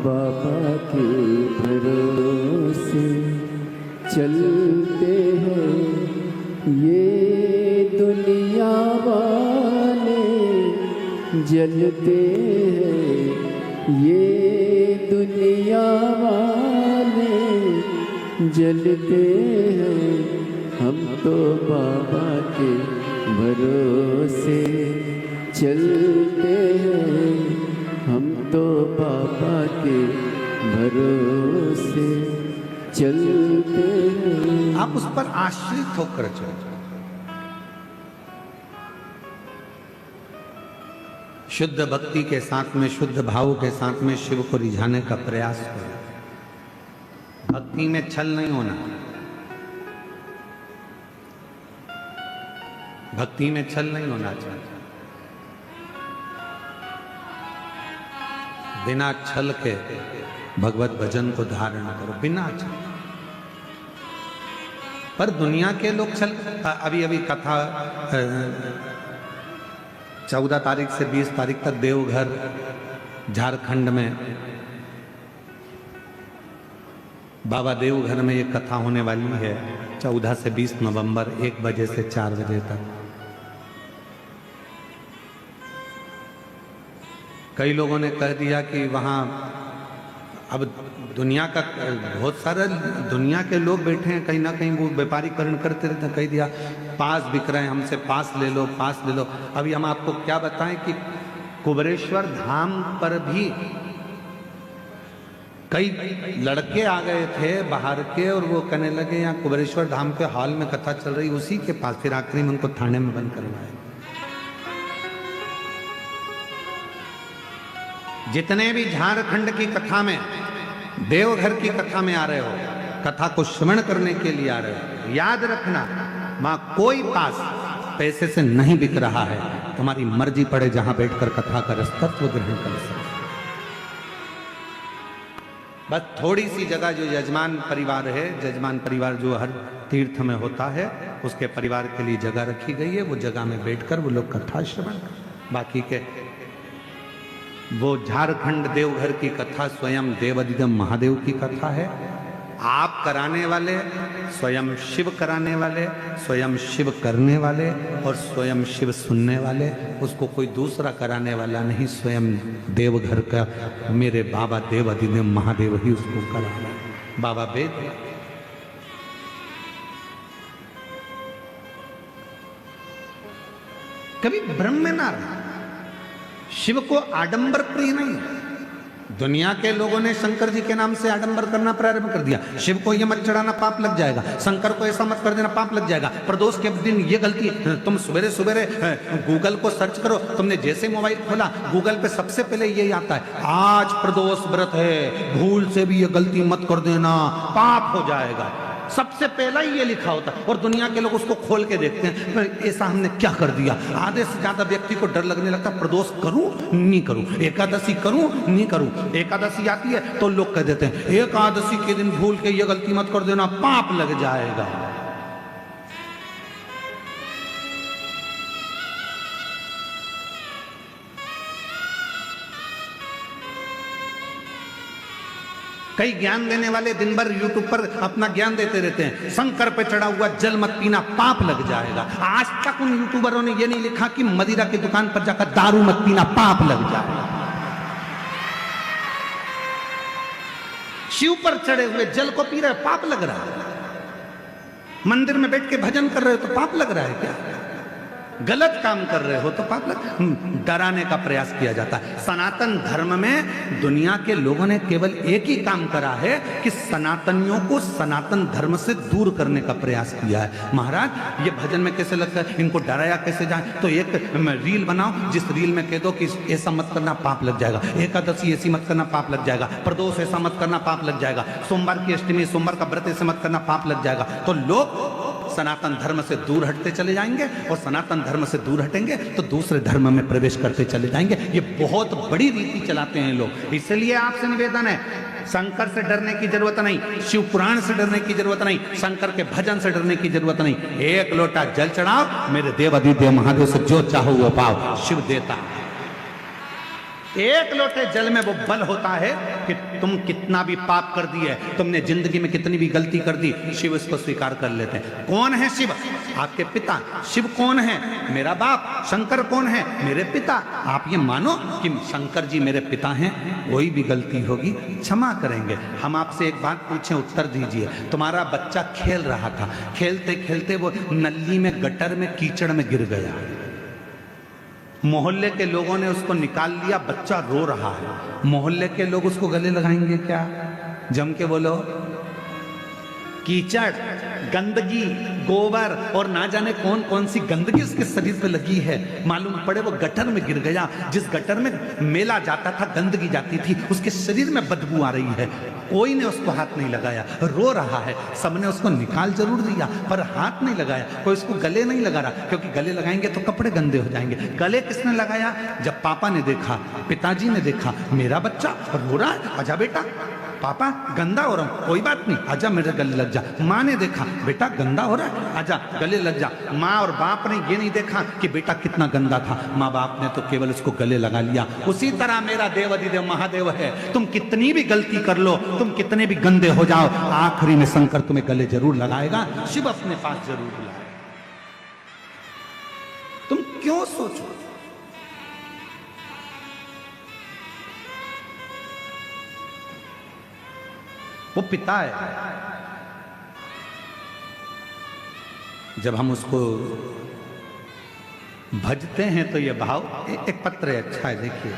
बाबा के भरोसे चलते हैं। ये दुनिया वाले जलते हैं, ये दुनिया वाले जलते हैं। हम तो बाबा के भरोसे चलते हैं, हम तो बाबा के भरोसे चलते हैं। आप उस पर आश्रित होकर चलो। शुद्ध भक्ति के साथ में, शुद्ध भाव के साथ में शिव को रिझाने का प्रयास करो। भक्ति में छल नहीं होना, भक्ति में छल नहीं होना चाहिए। बिना छल के भगवत भजन को धारण करो, बिना छल। पर दुनिया के लोग छल, अभी कथा 14 तारीख से 20 तारीख तक देवघर झारखंड में बाबा देवघर में ये कथा होने वाली है। 14 से 20 नवंबर 1 बजे से 4 बजे तक। कई लोगों ने कह दिया कि वहाँ अब दुनिया का बहुत सारे दुनिया के लोग बैठे हैं, कहीं ना कहीं वो व्यापारीकरण करते रहते हैं। कह दिया पास बिक रहे हैं, हमसे पास ले लो, पास ले लो। अभी हम आपको क्या बताएं कि कुबेरेश्वर धाम पर भी कई लड़के आ गए थे बाहर के, और वो कहने लगे यहाँ कुबेरेश्वर धाम के हॉल में कथा चल रही, उसी के पास। फिर आखिरी में उनको थाने में बंद करवाया। जितने भी झारखंड की कथा में, देवघर की कथा में आ रहे हो, कथा को श्रवण करने के लिए आ रहे हो, याद रखना वहां कोई पास पैसे से नहीं बिक रहा है। तुम्हारी मर्जी पड़े जहां बैठकर कथा का रसतत्व ग्रहण कर सकते। बस थोड़ी सी जगह जो यजमान परिवार है, यजमान परिवार जो हर तीर्थ में होता है, उसके परिवार के लिए जगह रखी गई है। वो जगह में बैठकर वो लोग कथा श्रवण, बाकी के वो झारखंड देवघर की कथा स्वयं देवादिदेव महादेव की कथा है। आप कराने वाले, स्वयं शिव कराने वाले, स्वयं शिव करने वाले और स्वयं शिव सुनने वाले, उसको कोई दूसरा कराने वाला नहीं। स्वयं देवघर का मेरे बाबा देवादिदेव महादेव ही उसको करा रहा है। बाबा वेद कभी ब्रह्म में ना रहा। शिव को आडंबर प्रिय नहीं है। दुनिया के लोगों ने शंकर जी के नाम से आडंबर करना प्रारंभ कर दिया। शिव को ये मत चढ़ाना, पाप लग जाएगा। शंकर को ऐसा मत कर देना, पाप लग जाएगा। प्रदोष के दिन ये गलती, तुम सवेरे सवेरे गूगल को सर्च करो, तुमने जैसे मोबाइल खोला गूगल पे सबसे पहले यही आता है, आज प्रदोष व्रत है, भूल से भी ये गलती मत कर देना, पाप हो जाएगा। सबसे पहला ही ये लिखा होता है, और दुनिया के लोग उसको खोल के देखते हैं, ऐसा हमने क्या कर दिया। आधे से ज्यादा व्यक्ति को डर लगने लगता, प्रदोष करूं नहीं करूं, एकादशी करूं नहीं करूं। एकादशी आती है तो लोग कह देते हैं एकादशी के दिन भूल के ये गलती मत कर देना, पाप लग जाएगा। कई ज्ञान देने वाले दिन भर यूट्यूब पर अपना ज्ञान देते रहते हैं, शंकर पे चढ़ा हुआ जल मत पीना, पाप लग जाएगा। आज तक उन यूट्यूबरों ने ये नहीं लिखा कि मदिरा की दुकान पर जाकर दारू मत पीना, पाप लग जाएगा। शिव पर चढ़े हुए जल को पी रहे, पाप लग रहा है। मंदिर में बैठ के भजन कर रहे हो तो पाप लग रहा है क्या? गलत काम कर रहे हो तो पाप लग। डराने का प्रयास किया जाता है। सनातन धर्म में दुनिया के लोगों ने केवल एक ही काम करा है कि सनातनियों को सनातन धर्म से दूर करने का प्रयास किया है। महाराज ये भजन में कैसे लगता है, इनको डराया कैसे जाए, तो एक रील बनाओ जिस रील में कह दो कि ऐसा मत करना पाप लग जाएगा, एकादशी ऐसी मत करना पाप लग जाएगा, प्रदोष ऐसा मत करना पाप लग जाएगा, सोमवार की अष्टमी सोमवार का व्रत ऐसे मत करना पाप लग जाएगा। तो लोग सनातन धर्म से दूर हटते चले जाएंगे और सनातन धर्म से दूर हटेंगे तो दूसरे धर्म में प्रवेश करते चले जाएंगे। ये बहुत बड़ी रीति चलाते हैं लोग। इसलिए आपसे निवेदन है, शंकर से डरने की जरूरत नहीं, शिव पुराण से डरने की जरूरत नहीं, शंकर के भजन से डरने की जरूरत नहीं। एक लोटा जल चढ़ाओ, मेरे देव अधिदेव महादेव से जो चाहो वो पाओ, शिव देता। एक लोटे जल में वो बल होता है कि तुम कितना भी पाप कर दिए, तुमने जिंदगी में कितनी भी गलती कर दी, शिव इसको स्वीकार कर लेते हैं। कौन है शिव? आपके पिता। शिव कौन है? मेरा बाप। शंकर कौन है? मेरे पिता। आप ये मानो कि शंकर जी मेरे पिता हैं, कोई भी गलती होगी क्षमा करेंगे। हम आपसे एक बात पूछें, उत्तर दीजिए। तुम्हारा बच्चा खेल रहा था, खेलते खेलते वो नली में, गटर में, कीचड़ में गिर गया, मोहल्ले के लोगों ने उसको निकाल लिया, बच्चा रो रहा है। मोहल्ले के लोग उसको गले लगाएंगे क्या? जम के बोलो। कीचड़, गंदगी, गोबर और ना जाने कौन कौन सी गंदगी उसके शरीर पे लगी है। मालूम पड़े वो गटर में गिर गया। जिस गटर में मेला जाता था, गंदगी जाती थी, उसके शरीर में बदबू आ रही है। कोई ने उसको हाथ नहीं लगाया, रो रहा है। सबने उसको निकाल जरूर दिया पर हाथ नहीं लगाया। कोई उसको गले नहीं लगा रहा, क्योंकि गले लगाएंगे तो कपड़े गंदे हो जाएंगे। गले किसने लगाया? जब पापा ने देखा, पिताजी ने देखा, मेरा बच्चा रो रहा है, आजा बेटा। पापा गंदा हो रहा हूं, कोई बात नहीं, आजा मेरे गले लग जा। माँ ने देखा, बेटा गंदा हो रहा है, आजा गले लग जा। माँ और बाप ने ये नहीं देखा कि बेटा कितना गंदा था, माँ बाप ने तो केवल उसको गले लगा लिया। उसी तरह मेरा देव अधिदेव महादेव है। तुम कितनी भी गलती कर लो, तुम कितने भी गंदे हो जाओ, आखिरी में शंकर तुम्हें गले जरूर लगाएगा, शिव अपने पास जरूर बुलाएगा। तुम क्यों सोचो? वो पिता है। जब हम उसको भजते हैं तो ये भाव, एक पत्र है, अच्छा है, देखिए।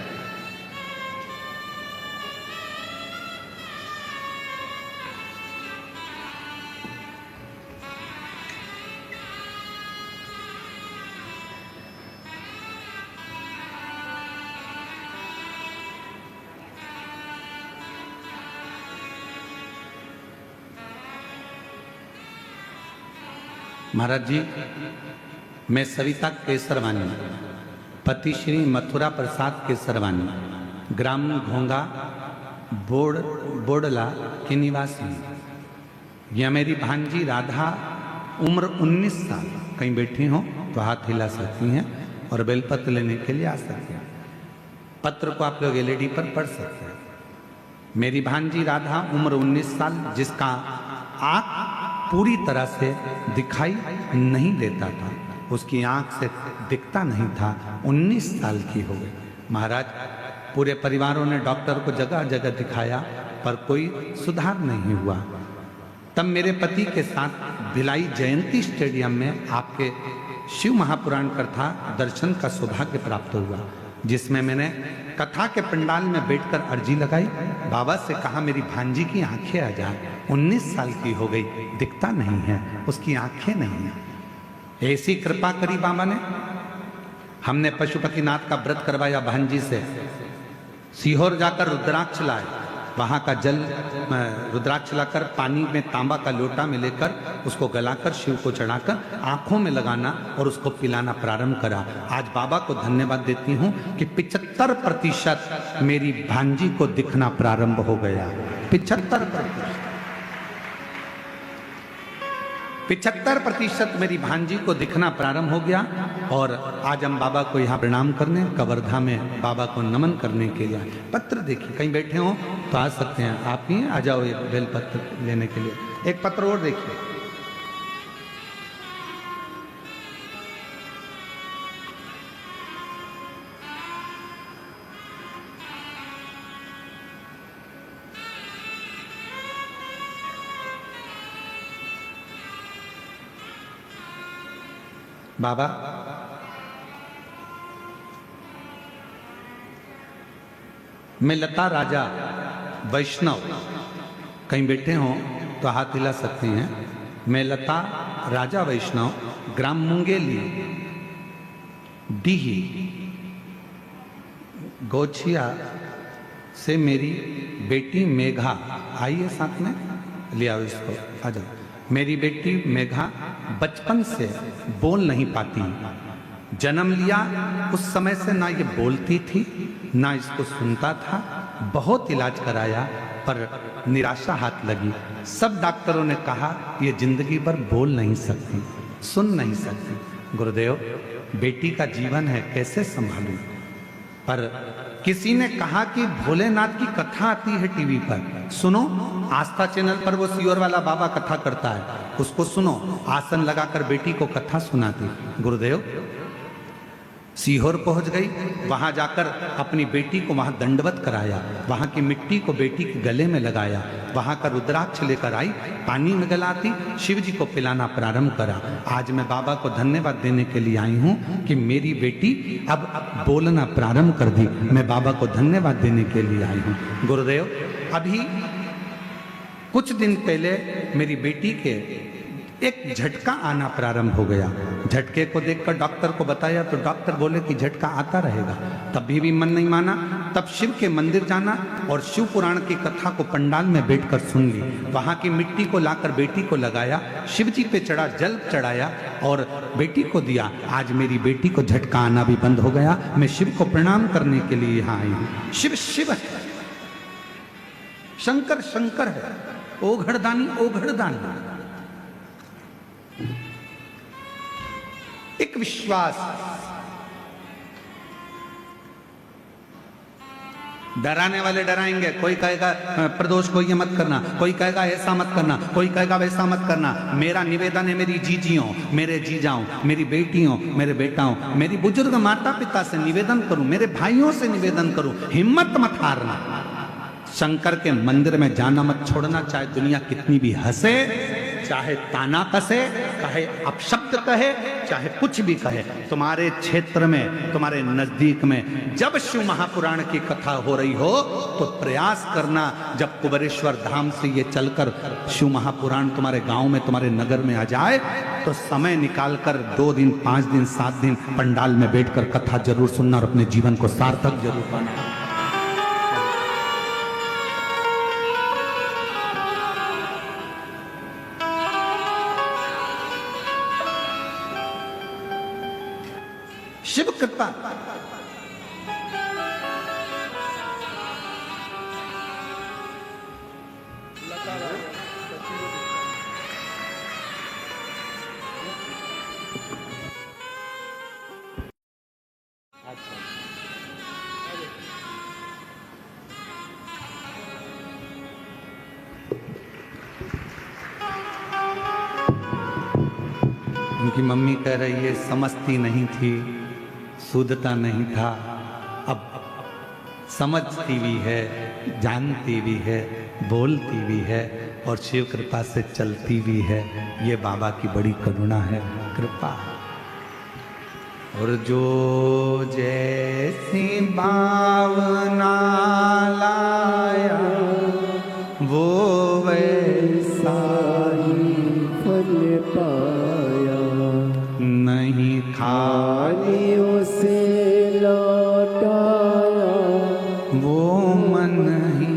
महाराज जी, मैं सविता केसरवानी, पति श्री मथुरा प्रसाद केसरवानी, ग्राम घोंगा बोडला की निवासी। यह मेरी भांजी राधा, उम्र 19 साल। कहीं बैठी हो तो हाथ हिला सकती हैं और बेलपत्र लेने के लिए आ सकते हैं। पत्र को आप लोग एलईडी पर पढ़ सकते हैं। मेरी भांजी राधा, उम्र 19 साल, जिसका आँख पूरी तरह से दिखाई नहीं देता था, उसकी आंख से दिखता नहीं था, 19 साल की हो गई। महाराज, पूरे परिवारों ने डॉक्टर को जगह जगह दिखाया पर कोई सुधार नहीं हुआ। तब मेरे पति के साथ भिलाई जयंती स्टेडियम में आपके शिव महापुराण कथा दर्शन का सौभाग्य प्राप्त हुआ, जिसमें मैंने कथा के पंडाल में बैठकर अर्जी लगाई। बाबा से कहा मेरी भांजी की आंखें आ जाए, 19 साल की हो गई, दिखता नहीं है, उसकी आंखें नहीं है। ऐसी कृपा करी बाबा ने। हमने पशुपतिनाथ का व्रत करवाया भांजी से। सीहोर जाकर रुद्राक्ष लाए, वहां का जल रुद्राक्ष लाकर पानी में तांबा का लोटा में लेकर उसको गलाकर शिव को चढ़ाकर आंखों में लगाना और उसको पिलाना प्रारंभ करा। आज बाबा को धन्यवाद देती हूं कि 75% मेरी भांजी को दिखना प्रारंभ हो गया। 75% मेरी भांजी को दिखना प्रारंभ हो गया। और आज हम बाबा को यहाँ प्रणाम करने, कवर्धा में बाबा को नमन करने के लिए। पत्र देखिए, कहीं बैठे हो तो आ सकते हैं, आप ही आ जाओ एक बेल पत्र लेने के लिए। एक पत्र और देखिए, बाबा मैं लता राजा वैष्णव, कहीं बैठे हों तो हाथ हिला सकते हैं। मैं लता राजा वैष्णव, ग्राम मुंगेली, डीही, गोछिया से मेरी बेटी मेघा, आइए साथ में ले आओ इसको, आ जाओ। मेरी बेटी मेघा बचपन से बोल नहीं पाती। जन्म लिया उस समय से ना ये बोलती थी ना इसको सुनता था। बहुत इलाज कराया पर निराशा हाथ लगी। सब डॉक्टरों ने कहा ये जिंदगी भर बोल नहीं सकती, सुन नहीं सकती। गुरुदेव, बेटी का जीवन है, कैसे संभालूं? पर किसी ने कहा कि भोलेनाथ की कथा आती है टीवी पर, सुनो। आस्था चैनल पर वो सियोर वाला बाबा कथा करता है, उसको सुनो। आसन लगाकर बेटी को कथा सुनाती। गुरुदेव, सीहोर पहुंच गई, वहां जाकर अपनी बेटी को वहां दंडवत कराया, वहां की मिट्टी को बेटी के गले में लगाया, वहां का रुद्राक्ष लेकर आई, पानी में गलाती, शिव जी को पिलाना प्रारंभ करा। आज मैं बाबा को धन्यवाद देने के लिए आई हूं कि मेरी बेटी अब बोलना प्रारंभ कर दी। मैं बाबा को धन्यवाद देने के लिए आई हूं। गुरुदेव, अभी कुछ दिन पहले मेरी बेटी के एक झटका आना प्रारंभ हो गया। झटके को देखकर डॉक्टर को बताया तो डॉक्टर बोले कि झटका आता रहेगा। तभी भी मन नहीं माना। तब शिव के मंदिर जाना और शिव पुराण की कथा को पंडाल में बैठकर सुन ली। वहां की मिट्टी को लाकर बेटी को लगाया, शिव जी पे चढ़ा, जल चढ़ाया और बेटी को दिया। आज मेरी बेटी को झटका आना भी बंद हो गया। मैं शिव को प्रणाम करने के लिए यहाँ आई हूँ। शिव शिव है, शंकर शंकर है, ओघड़दानी ओघड़दानी। एक विश्वास, डराने वाले डराएंगे। कोई कहेगा प्रदोष को ये मत करना, कोई कहेगा ऐसा मत करना, कोई कहेगा वैसा मत करना। मेरा निवेदन है मेरी जीजियों, मेरे जीजाओं, मेरी बेटियों, मेरे बेटाओं, मेरी बुजुर्ग माता पिता से निवेदन करूं, मेरे भाइयों से निवेदन करूं, हिम्मत मत हारना। शंकर के मंदिर में जाना मत छोड़ना, चाहे दुनिया कितनी भी हंसे, चाहे ताना कसे, चाहे अपशब्द कहे, चाहे कुछ भी कहे। तुम्हारे क्षेत्र में, तुम्हारे नजदीक में जब शिव महापुराण की कथा हो रही हो तो प्रयास करना, जब कुबेरेश्वर धाम से ये चलकर शिव महापुराण तुम्हारे गांव में, तुम्हारे नगर में आ जाए तो समय निकालकर 2 दिन, 5 दिन, 7 दिन पंडाल में बैठकर कथा जरूर सुनना और अपने जीवन को सार्थक जरूर पाना। शिव कृपा। उनकी मम्मी कह रही है समझती नहीं थी, सूदता नहीं था, अब समझती भी है, जानती भी है, बोलती भी है और शिव कृपा से चलती भी है। ये बाबा की बड़ी करुणा है, कृपा। और जो जैसी भावना लाया वो वैसा ही फल पाया, नहीं खाली उसे लौटाया, वो मन ही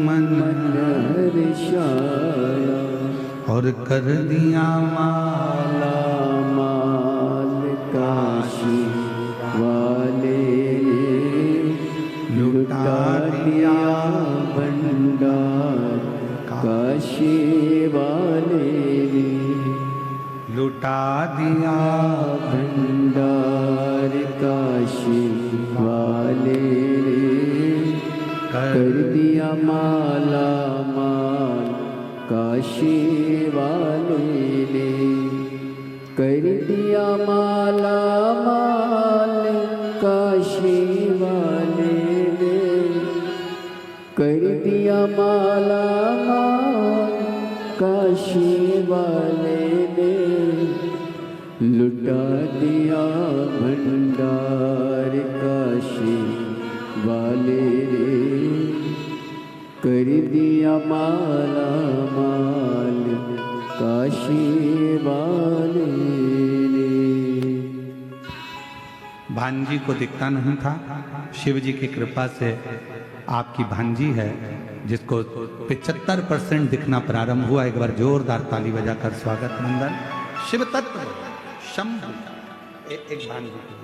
मन हर्षाया, और कर दिया माला माल काशी वाले लुटा दिया भंडार काशी वाले, लुटा दिया भंडार काशी वाले, कर दिया माला माल काशी वाले ने, कर दिया माला माल काशी वाले ने, कर दिया माला माल काशी वाले ने, लुटा दिया भंडार काशी वाले ने। दिया माला माल काशी वाले ने। भांजी को दिखता नहीं था, शिव जी की कृपा से आपकी भांजी है जिसको 75% दिखना प्रारंभ हुआ। एक बार जोरदार ताली बजाकर स्वागत नंदन शिव तत्व शंभु। एक भांजी को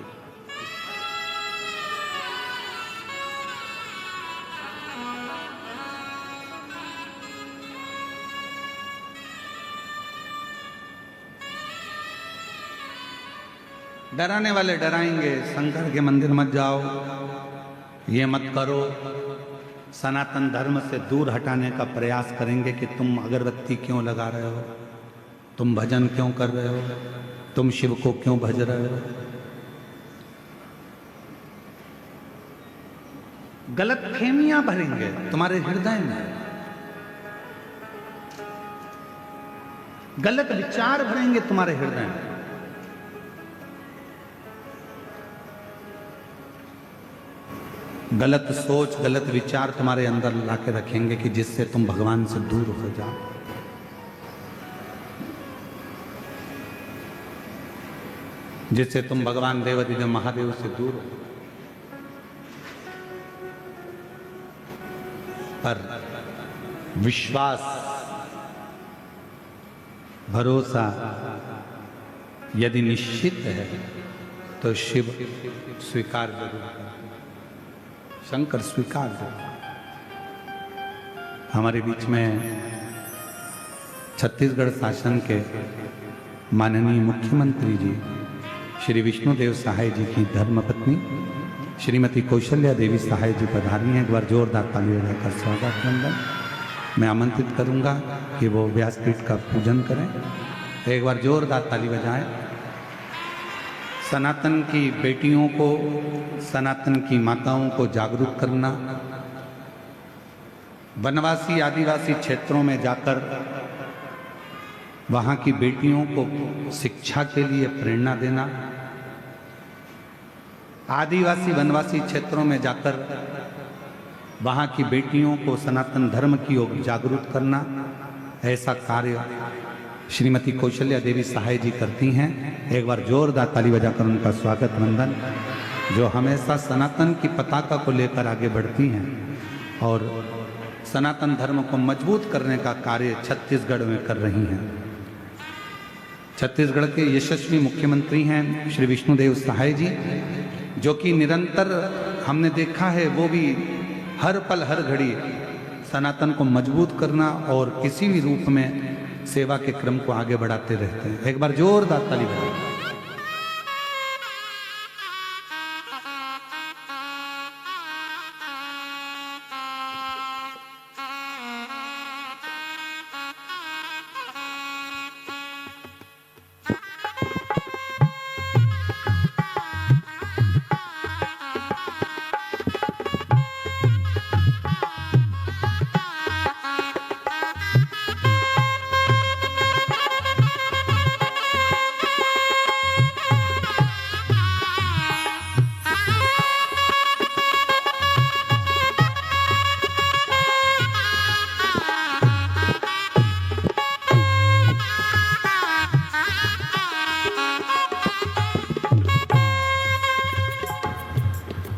डराने वाले डराएंगे, शंकर के मंदिर मत जाओ, ये मत करो, सनातन धर्म से दूर हटाने का प्रयास करेंगे कि तुम अगरबत्ती क्यों लगा रहे हो, तुम भजन क्यों कर रहे हो, तुम शिव को क्यों भज रहे हो। गलत फेमियां भरेंगे तुम्हारे हृदय में, गलत विचार भरेंगे तुम्हारे हृदय में। गलत सोच, गलत विचार तुम्हारे अंदर लाके रखेंगे कि जिससे तुम भगवान से दूर हो जाओ। जिससे तुम भगवान देवाधिदेव महादेव से दूर हो। पर विश्वास, भरोसा यदि निश्चित है तो शिव स्वीकार जरूर करें, शंकर स्वीकार करें। हमारे बीच में छत्तीसगढ़ शासन के माननीय मुख्यमंत्री जी श्री विष्णुदेव सहाय जी की धर्मपत्नी श्रीमती कौशल्या देवी सहाय जी पधारी हैं। एक बार जोरदार ताली बजाकर स्वागत नंदन। मैं आमंत्रित करूंगा कि वो व्यासपीठ का पूजन करें। एक बार जोरदार ताली बजाएं। सनातन की बेटियों को, सनातन की माताओं को जागरूक करना, वनवासी आदिवासी क्षेत्रों में जाकर वहाँ की बेटियों को शिक्षा के लिए प्रेरणा देना, आदिवासी वनवासी क्षेत्रों में जाकर वहाँ की बेटियों को सनातन धर्म की ओर जागरूक करना, ऐसा कार्य श्रीमती कौशल्या देवी सहाय जी करती हैं। एक बार जोरदार ताली बजाकर उनका स्वागत वंदन। जो हमेशा सनातन की पताका को लेकर आगे बढ़ती हैं और सनातन धर्म को मजबूत करने का कार्य छत्तीसगढ़ में कर रही हैं। छत्तीसगढ़ के यशस्वी मुख्यमंत्री हैं श्री विष्णुदेव सहाय जी, जो कि निरंतर हमने देखा है वो भी हर पल हर घड़ी सनातन को मजबूत करना और किसी भी रूप में सेवा के क्रम को आगे बढ़ाते रहते हैं। एक बार जोरदार ताली बजाएं।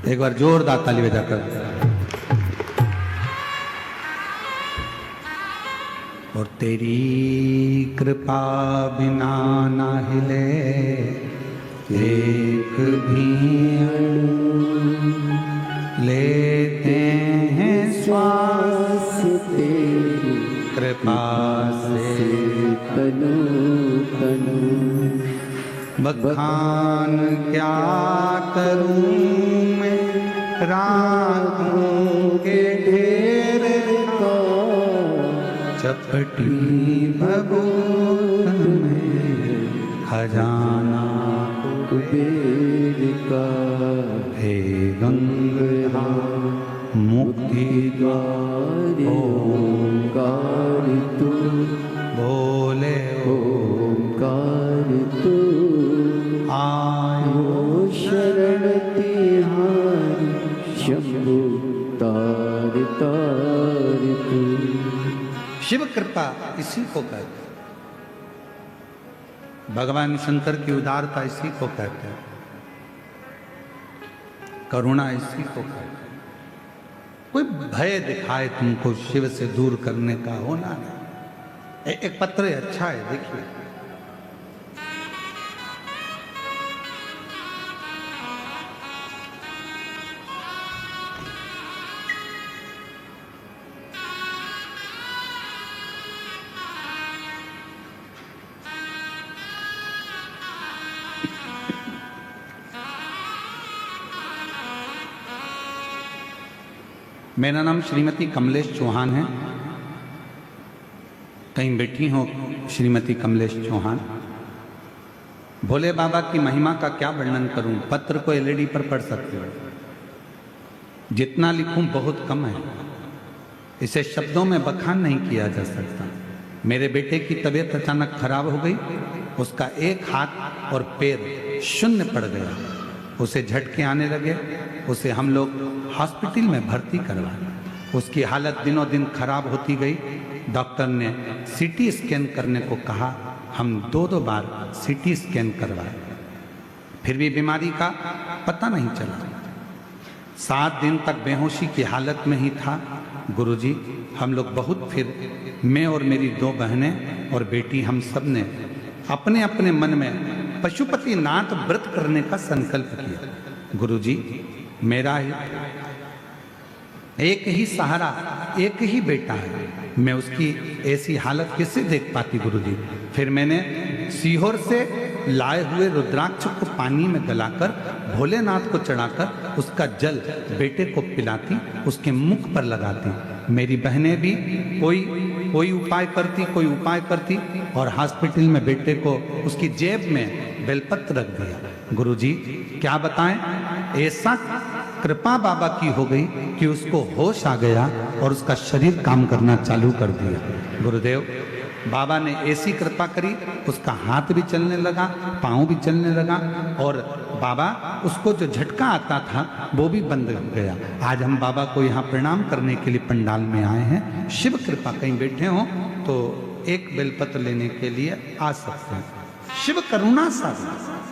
एक बार जोरदार ताली बजाकर। और तेरी कृपा बिना ना हिले एक भी अणु, लेते हैं श्वास तेरी कृपा से तनु तनु। बखान क्या करूं मैं रागों के ढेर का, चपटी भगोत में खजाना कुबेर का। हे गंगा मुक्ति द्वार ओंकार तू, बोले ओंकार तू। आयो शरण तिहारी शंभु तार तार तू। कृपा इसी को कहते हैं। भगवान शंकर की उदारता इसी को कहते हैं, करुणा इसी को कहते हैं। कोई भय दिखाए तुमको शिव से दूर करने का होना नहीं। एक पत्र अच्छा है, देखिए। मेरा नाम श्रीमती कमलेश चौहान है। कहीं बैठी हो श्रीमती कमलेश चौहान। भोले बाबा की महिमा का क्या वर्णन करूं, पत्र को एलईडी पर पढ़ सकते हो। जितना लिखूं बहुत कम है, इसे शब्दों में बखान नहीं किया जा सकता। मेरे बेटे की तबीयत अचानक खराब हो गई। उसका एक हाथ और पैर शून्य पड़ गया। उसे झटके आने लगे। उसे हम लोग हॉस्पिटल में भर्ती करवाए। उसकी हालत दिनों दिन खराब होती गई। डॉक्टर ने सीटी स्कैन करने को कहा। हम दो बार सीटी स्कैन करवाए, फिर भी बीमारी का पता नहीं चला। 7 दिन तक बेहोशी की हालत में ही था। गुरुजी, हम लोग बहुत, फिर मैं और मेरी 2 बहनें और बेटी, हम सब ने अपने अपने मन में पशुपतिनाथ व्रत करने का संकल्प किया। गुरुजी, मेरा एक ही सहारा, एक ही बेटा है। मैं उसकी ऐसी हालत कैसे देख पाती गुरुजी। फिर मैंने सीहोर से लाए हुए रुद्राक्ष को पानी में गलाकर भोलेनाथ को चढ़ाकर उसका जल बेटे को पिलाती, उसके मुख पर लगाती। मेरी बहनें भी कोई उपाय करती और हॉस्पिटल में बेटे को उसकी जेब में बेलपत्र रख दिया। गुरुजी, क्या बताएं, ऐसा कृपा बाबा की हो गई कि उसको होश आ गया और उसका शरीर काम करना चालू कर दिया। गुरुदेव, बाबा ने ऐसी कृपा करी, उसका हाथ भी चलने लगा, पाँव भी चलने लगा और बाबा उसको जो झटका आता था वो भी बंद हो गया। आज हम बाबा को यहाँ प्रणाम करने के लिए पंडाल में आए हैं। शिव कृपा, कहीं बैठे हो तो एक बेलपत्र लेने के लिए आ सकते हैं। शिव करुणा सागर।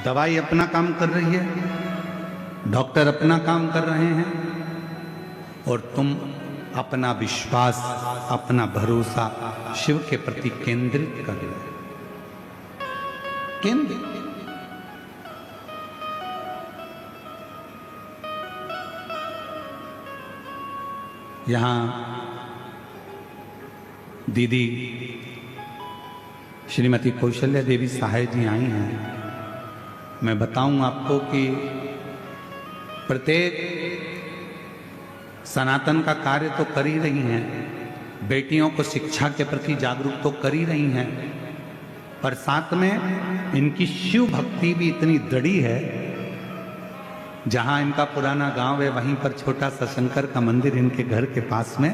दवाई अपना काम कर रही है, डॉक्टर अपना काम कर रहे हैं और तुम अपना विश्वास, अपना भरोसा शिव के प्रति केंद्रित कर रहे हो। केंद्रित। यहां दीदी श्रीमती कौशल्या देवी सहाय जी आई हैं। मैं बताऊं आपको कि प्रत्येक सनातन का कार्य तो कर ही रही हैं, बेटियों को शिक्षा के प्रति जागरूक तो कर ही रही हैं, पर साथ में इनकी शिव भक्ति भी इतनी दृढ़ी है। जहां इनका पुराना गांव है वहीं पर छोटा सा शंकर का मंदिर इनके घर के पास में,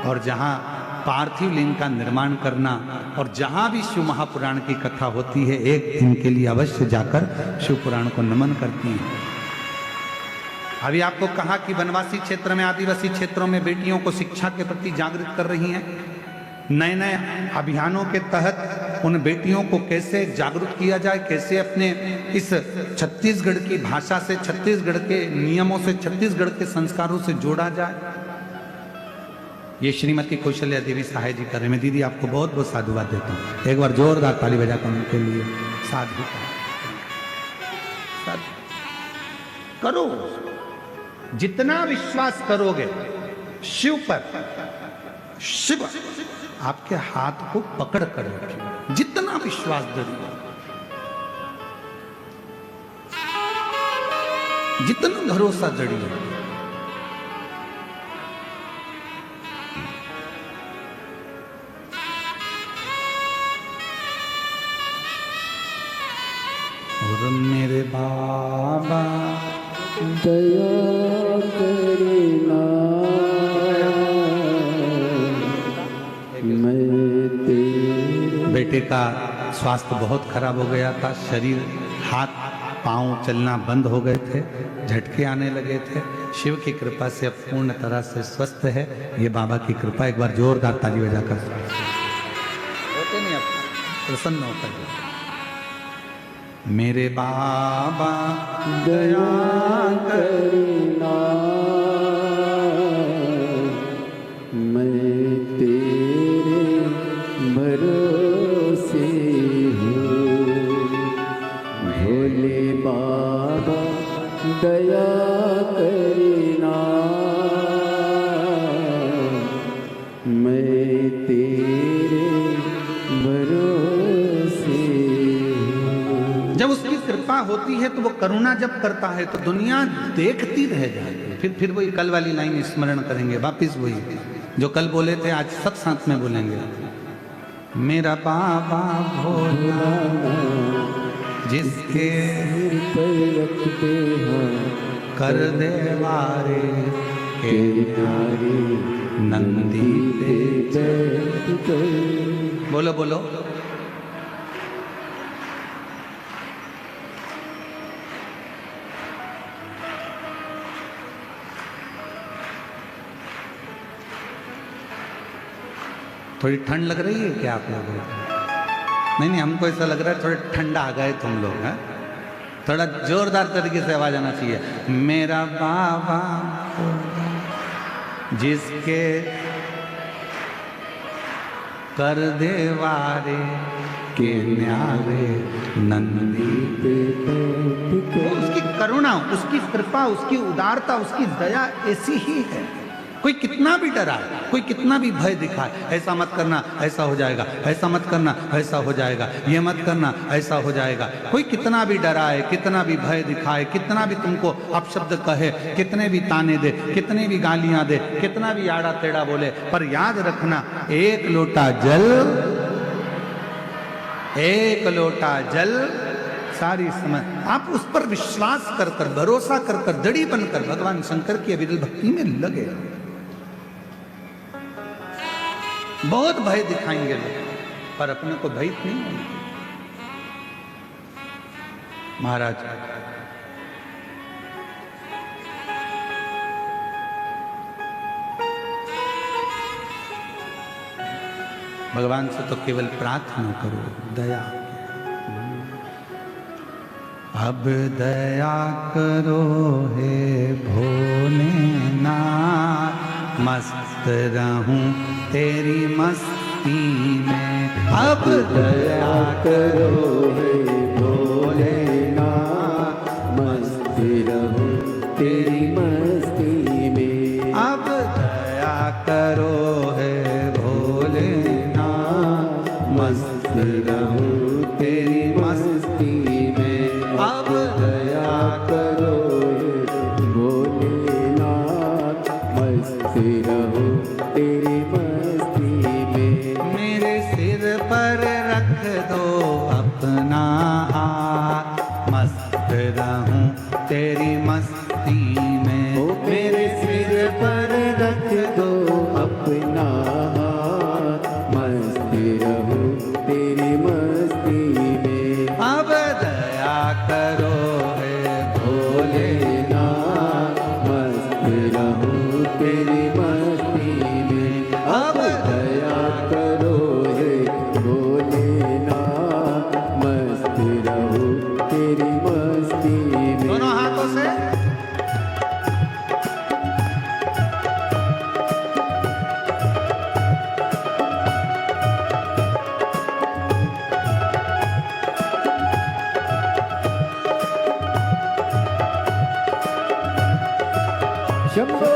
और जहां पार्थिव लिंग का निर्माण करना, और जहां भी शिव महापुराण की कथा होती है एक दिन के लिए अवश्य जाकर शिव पुराण को नमन करती हैं। अभी आपको कहा कि वनवासी क्षेत्र में, आदिवासी क्षेत्रों में बेटियों को शिक्षा के प्रति जागृत कर रही हैं। नए नए अभियानों के तहत उन बेटियों को कैसे जागरूक किया जाए, कैसे अपने इस छत्तीसगढ़ की भाषा से, छत्तीसगढ़ के नियमों से, छत्तीसगढ़ के संस्कारों से जोड़ा जाए, ये श्रीमती कौशल्या देवी सहाय जी कर रहे हैं। दीदी आपको बहुत बहुत साधुवाद देता हूँ। एक बार जोरदार ताली बजाकर उनके लिए साधु करो। जितना विश्वास करोगे शिव पर, शिव आपके हाथ को पकड़ कर रखेगा। जितना विश्वास दृढ़, जितना भरोसा दृढ़ है, और मेरे बाबा दया करना, मैं तेरे बेटे का स्वास्थ्य बहुत खराब हो गया था, शरीर हाथ पांव चलना बंद हो गए थे, झटके आने लगे थे। शिव की कृपा से अब पूर्ण तरह से स्वस्थ है। ये बाबा की कृपा। एक बार जोरदार ताली बजाकर होते नहीं, अब प्रसन्न होकर मेरे बाबा दया करना, मैं तेरे भरोसे हूँ। भोले बाबा दया करना, मैं तेरे भरोसे हूँ। जब उसकी कृपा होती है तो वो करुणा जब करता है तो दुनिया देखती रह जाती है। फिर वही कल वाली लाइन स्मरण करेंगे, वापिस वही जो कल बोले थे, आज सब साथ में बोलेंगे। मेरा बाबा भोला जिसके सिर पर रखते हैं कर दे वारे के नारी नंदी पे बैठ कर। बोलो बोलो। थोड़ी ठंड लग रही है क्या आप लोगों को? नहीं, हमको ऐसा लग रहा है थोड़ा ठंडा आ गए तुम लोग हैं। थोड़ा जोरदार तरीके से आवाज आना चाहिए। मेरा बाबा जिसके कर दे वारे के न्यारे नंदी पे बैठ कर। उसकी करुणा, उसकी कृपा, उसकी उदारता, उसकी दया ऐसी ही है। कोई कितना भी डराए, कोई कितना भी भय दिखाए, ऐसा मत करना ऐसा हो जाएगा, ऐसा मत करना ऐसा हो जाएगा, ये मत करना ऐसा हो जाएगा। कोई कितना भी डराए, कितना भी भय दिखाए, कितना भी तुमको अपशब्द कहे, कितने भी ताने दे, कितने भी गालियां दे, कितना भी आड़ा टेढ़ा बोले, पर याद रखना एक लोटा जल, एक लोटा जल सारी समय। आप उस पर विश्वास कर कर, भरोसा कर कर, दृढ़ी बनकर भगवान शंकर की अविरल भक्ति में लगे। बहुत भय दिखाएंगे लोग, पर अपने को भयित नहीं होंगे। महाराज भगवान से तो केवल प्रार्थना करो, दया। अब दया करो हे भोलेनाथ, मस्त रहूं तेरी मस्ती में। अब दया करो हे भोलेनाथ, मस्त रहूं तेरी मस्ती में। अब दया करो हे भोलेनाथ, मस्त रहूं तेरी मस्ती में। अब दया करो हे भोलेनाथ, मस्त रहूं तेरी मस्ती में। मेरे सिर पर रख दो अपना हाथ, मस्त रहूं तेरी मस्ती में। मेरे सिर पर रख दो अपना हाथ, मस्त रहूं तेरी मस्ती में। अब दया करो हे भोलेनाथ, मस्त रहूं तेरी मस्ती में। अब दया करो हे भोलेनाथ, मस्त रहूं तेरी मस्ती में। दोनों हाथों से शंभो।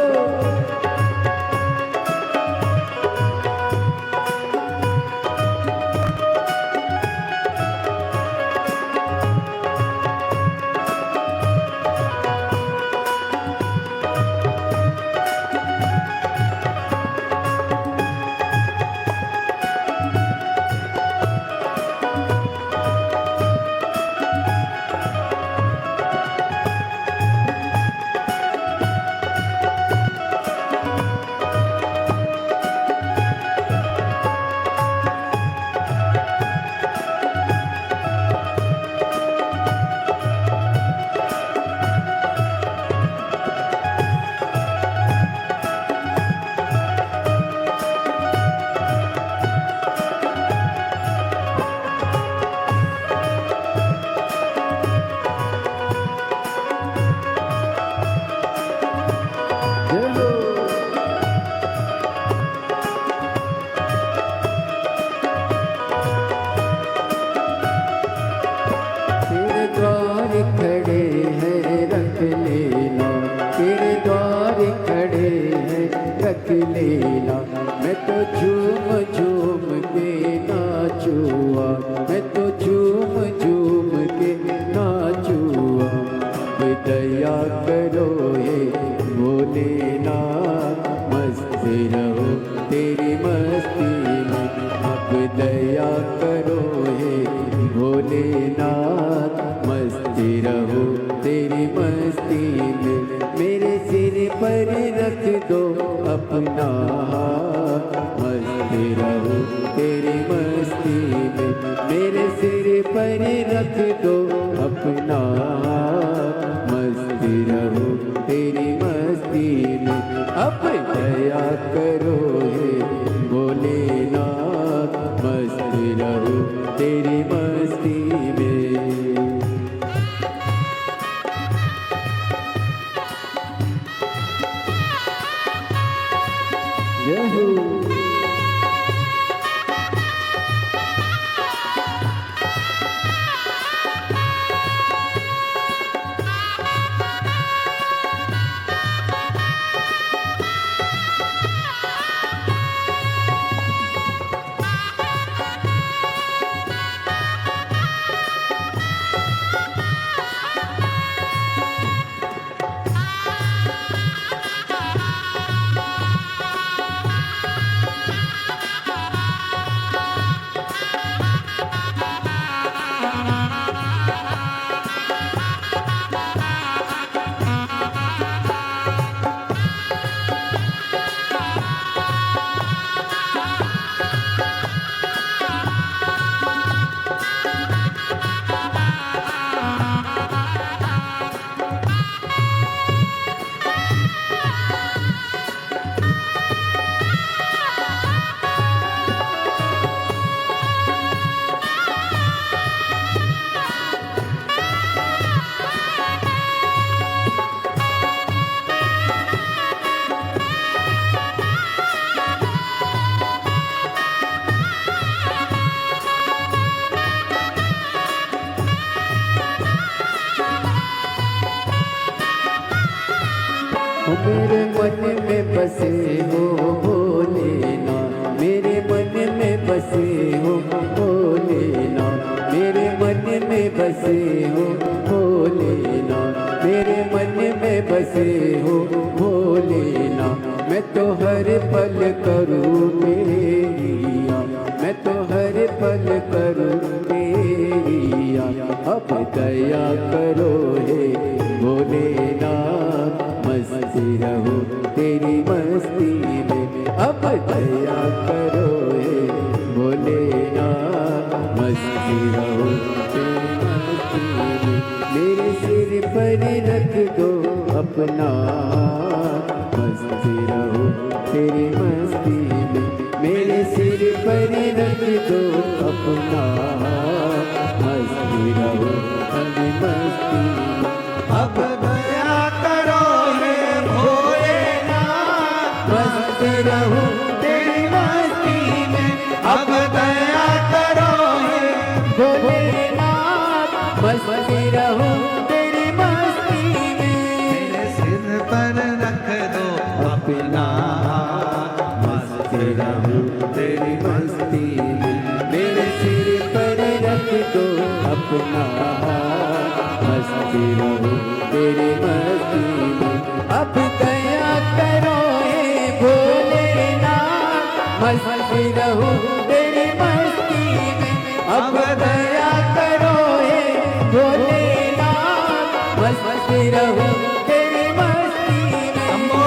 द्वार खड़े हैं रख लेना, तेरे द्वार खड़े हैं रख लेना। मैं तो झूम झूम के नाचूआ, मैं तो झूम झूम के नाचूआ। दया करो हे भोलेनाथ, मस्त रहो तेरी मस्ती में। अब दया करो हे भोलेनाथ, मस्त रहो तेरी मस्ती में। मेरे सिर पर रख दो अपना हाथ, मस्त रहो तेरी मस्ती में। मेरे सिर पर रख दो अपना हाथ, मस्त रहो तेरी मस्ती में। अब दया करो हे भोलेनाथ, मस्त रहो तेरी मस्ती में। यहू मेरे मन में बसे हो भोलेनाथ, मेरे मन में बसे हो भोलेनाथ, मेरे मन में बसे हो भोलेनाथ, मेरे मन में बसे हो भोलेनाथ। मैं तो हर पल करूँ तेरिया, मैं तो हर पल करूँ तेरिया। अब दया करो हे भोलेनाथ, मस्त रहो तेरी मस्ती में। अब दया करो हे भोलेनाथ, मस्त रहो तेरी मस्ती में। मेरे सिर पर रख दो अपना हाथ, मस्त रहो तेरी मस्ती में। मेरे सिर पर रख दो अपना हाथ, मस्त रहो तेरी मस्ती में। अब दया करो हे भोलेनाथ, मस्त रहो तेरी मस्ती में। अब दया करो हे भोलेनाथ, मस्त रहो तेरी मस्ती में। मेरे सिर पर रख दो अपना हाथ, मस्त रहो तेरी मस्ती में। मेरे सिर पर रख दो अपना हाथ, मस्त रहो तेरी मस्ती में। अब दया करो हे भोलेनाथ, मस्त रहो तेरी मस्ती में। अब दया करो हे भोलेनाथ, मस्त रहो तेरी मस्ती में। अम्मो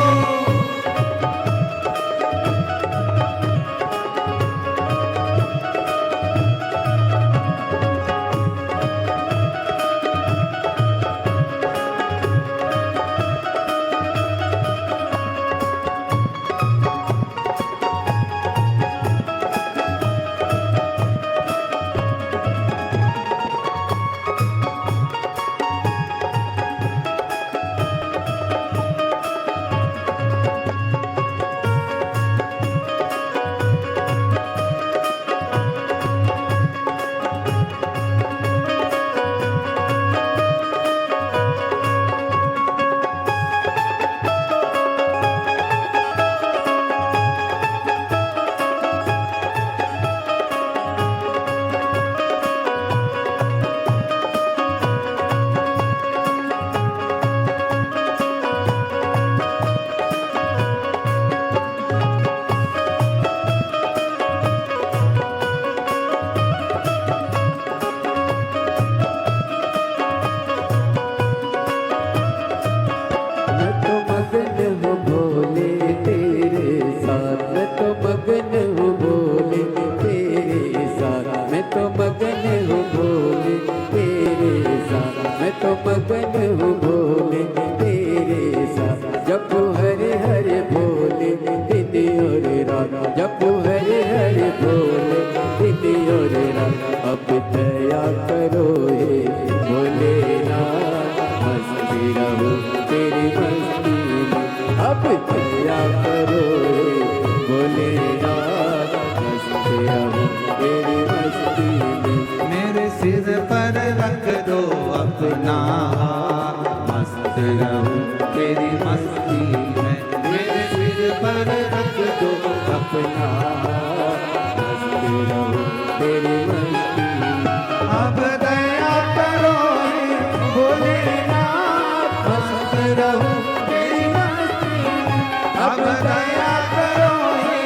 सिर पर रख दो अपना हाथ, मस्त रहूं तेरी मस्ती में, मेरे सिर पर रख दो अपना हाथ, मस्त रहूं तेरी मस्ती में। अब दया करो हे भोलेनाथ, मस्त रहूं तेरी मस्ती में, अब दया करो हे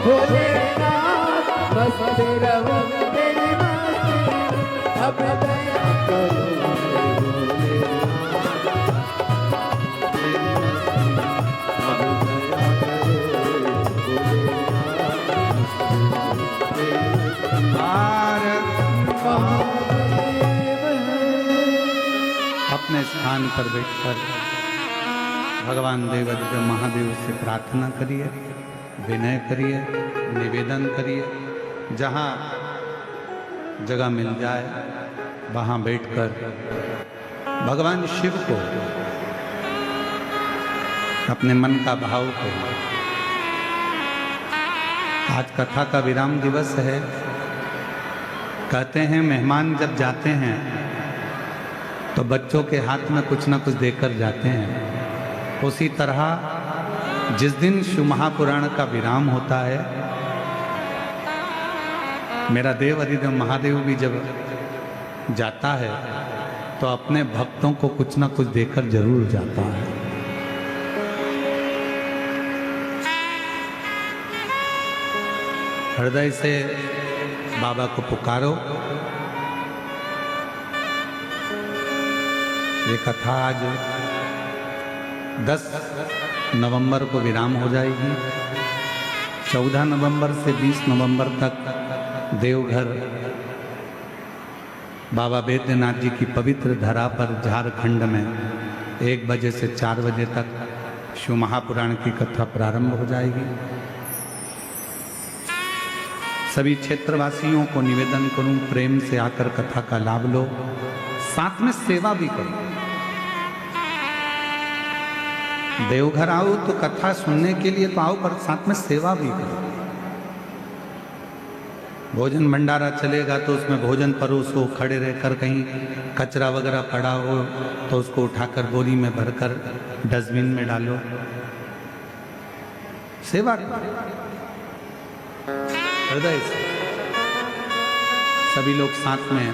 भोलेनाथ, मस्त रहूं तेरी मस्ती में, अब दया करो हे भोलेनाथ। अपने स्थान पर बैठकर भगवान देवादिदेव महादेव से प्रार्थना करिए, विनय करिए, निवेदन करिए। जहाँ जगह मिल जाए वहाँ बैठकर भगवान शिव को अपने मन का भाव करिए। आज कथा का विराम दिवस है। कहते हैं मेहमान जब जाते हैं तो बच्चों के हाथ में कुछ ना कुछ देकर जाते हैं। उसी तरह जिस दिन शिव महापुराण का विराम होता है, मेरा देव अधिदेव महादेव भी जब जाता है तो अपने भक्तों को कुछ ना कुछ देकर जरूर जाता है। हृदय से बाबा को पुकारो। ये कथा आज 10 नवंबर को विराम हो जाएगी। 14 नवंबर से 20 नवंबर तक देवघर बाबा बैद्यनाथ जी की पवित्र धरा पर झारखंड में 1 बजे से 4 बजे तक शिव महापुराण की कथा प्रारंभ हो जाएगी। सभी क्षेत्रवासियों को निवेदन करूं, प्रेम से आकर कथा का लाभ लो, साथ में सेवा भी करो। देवघर आओ तो कथा सुनने के लिए तो आओ, पर साथ में सेवा भी करो। भोजन भंडारा चलेगा तो उसमें भोजन परोसो, खड़े रहकर कहीं कचरा वगैरह पड़ा हो तो उसको उठाकर बोरी में भरकर डस्टबिन में डालो, सेवा करो हृदय से। सभी लोग साथ में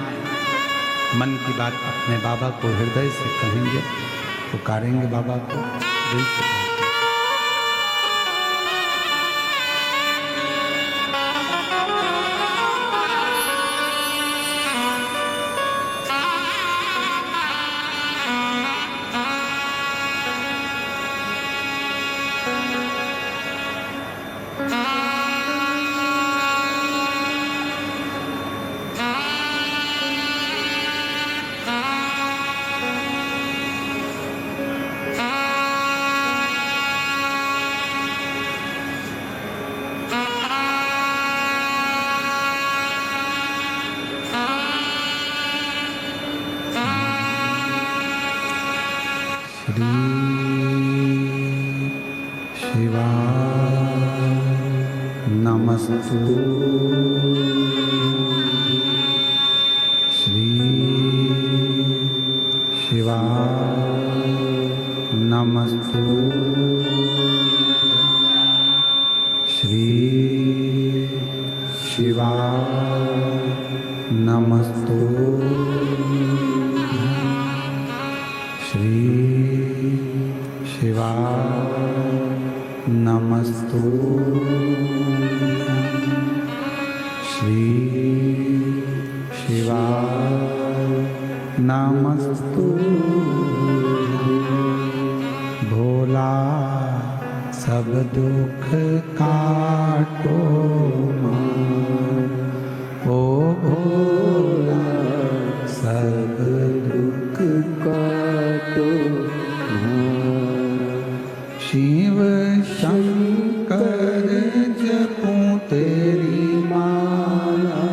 मन की बात अपने बाबा को हृदय से कहेंगे, पुकारेंगे बाबा को दिल से। नमस्तु श्री शिवाय नमस्तु श्री शिवाय नमस्तु श्री शिवाय नमस्तु श्री शिवाय नमस्तु। भोला सब दुख काटो मान, ओ भोला सब दुख काटो शिव शंकर जपूं तेरी माला,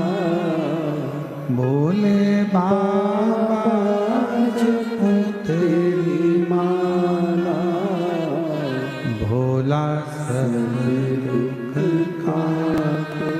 भोले बाबा जपूं तेरी माला, भोला सब दुख काटो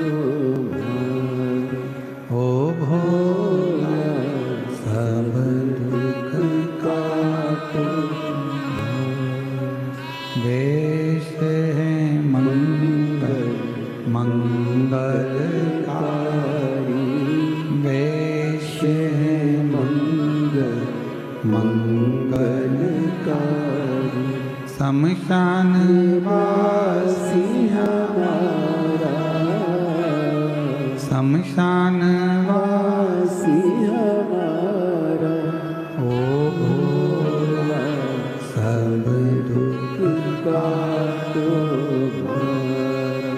मंगलकारी शमशान वासी हमारा, शमशान वासी हमारा, ओ भोला सब दुख का तो भारा,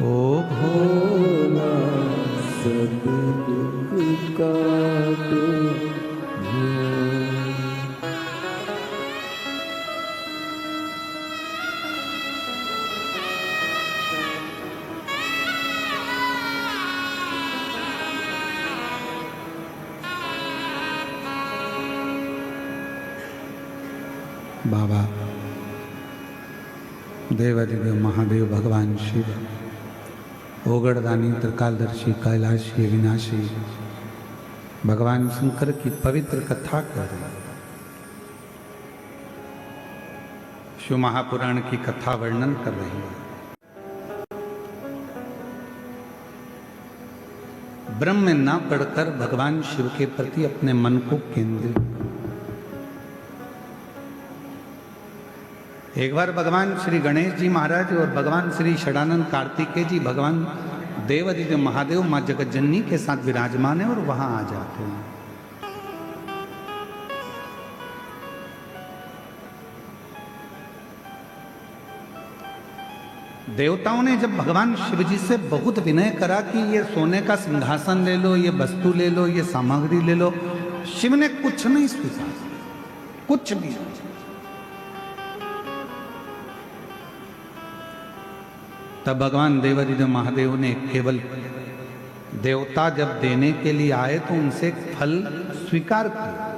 ओ भोला भोला सब दुख का तो भारा। बाबा देवादिदेव महादेव भगवान शिव, ओगड़दानी, त्रिकालदर्शी, कैलाशी, विनाशी भगवान शंकर की पवित्र कथा कर रहे हैं। शिव महापुराण की कथा वर्णन कर रही है। ब्रह्म में न पढ़कर भगवान शिव के प्रति अपने मन को केंद्रित। एक बार भगवान श्री गणेश जी महाराज और भगवान श्री षडानंद कार्तिकेय जी भगवान देवादिदेव महादेव माँ जगतजननी के साथ विराजमान है और वहां आ जाते हैं। देवताओं ने जब भगवान शिव जी से बहुत विनय करा कि ये सोने का सिंहासन ले लो, ये वस्तु ले लो, ये सामग्री ले लो, शिव ने कुछ नहीं स्वीकार, कुछ भी। तब भगवान देवादिदेव महादेव ने केवल देवता जब देने के लिए आए तो उनसे फल स्वीकार किया।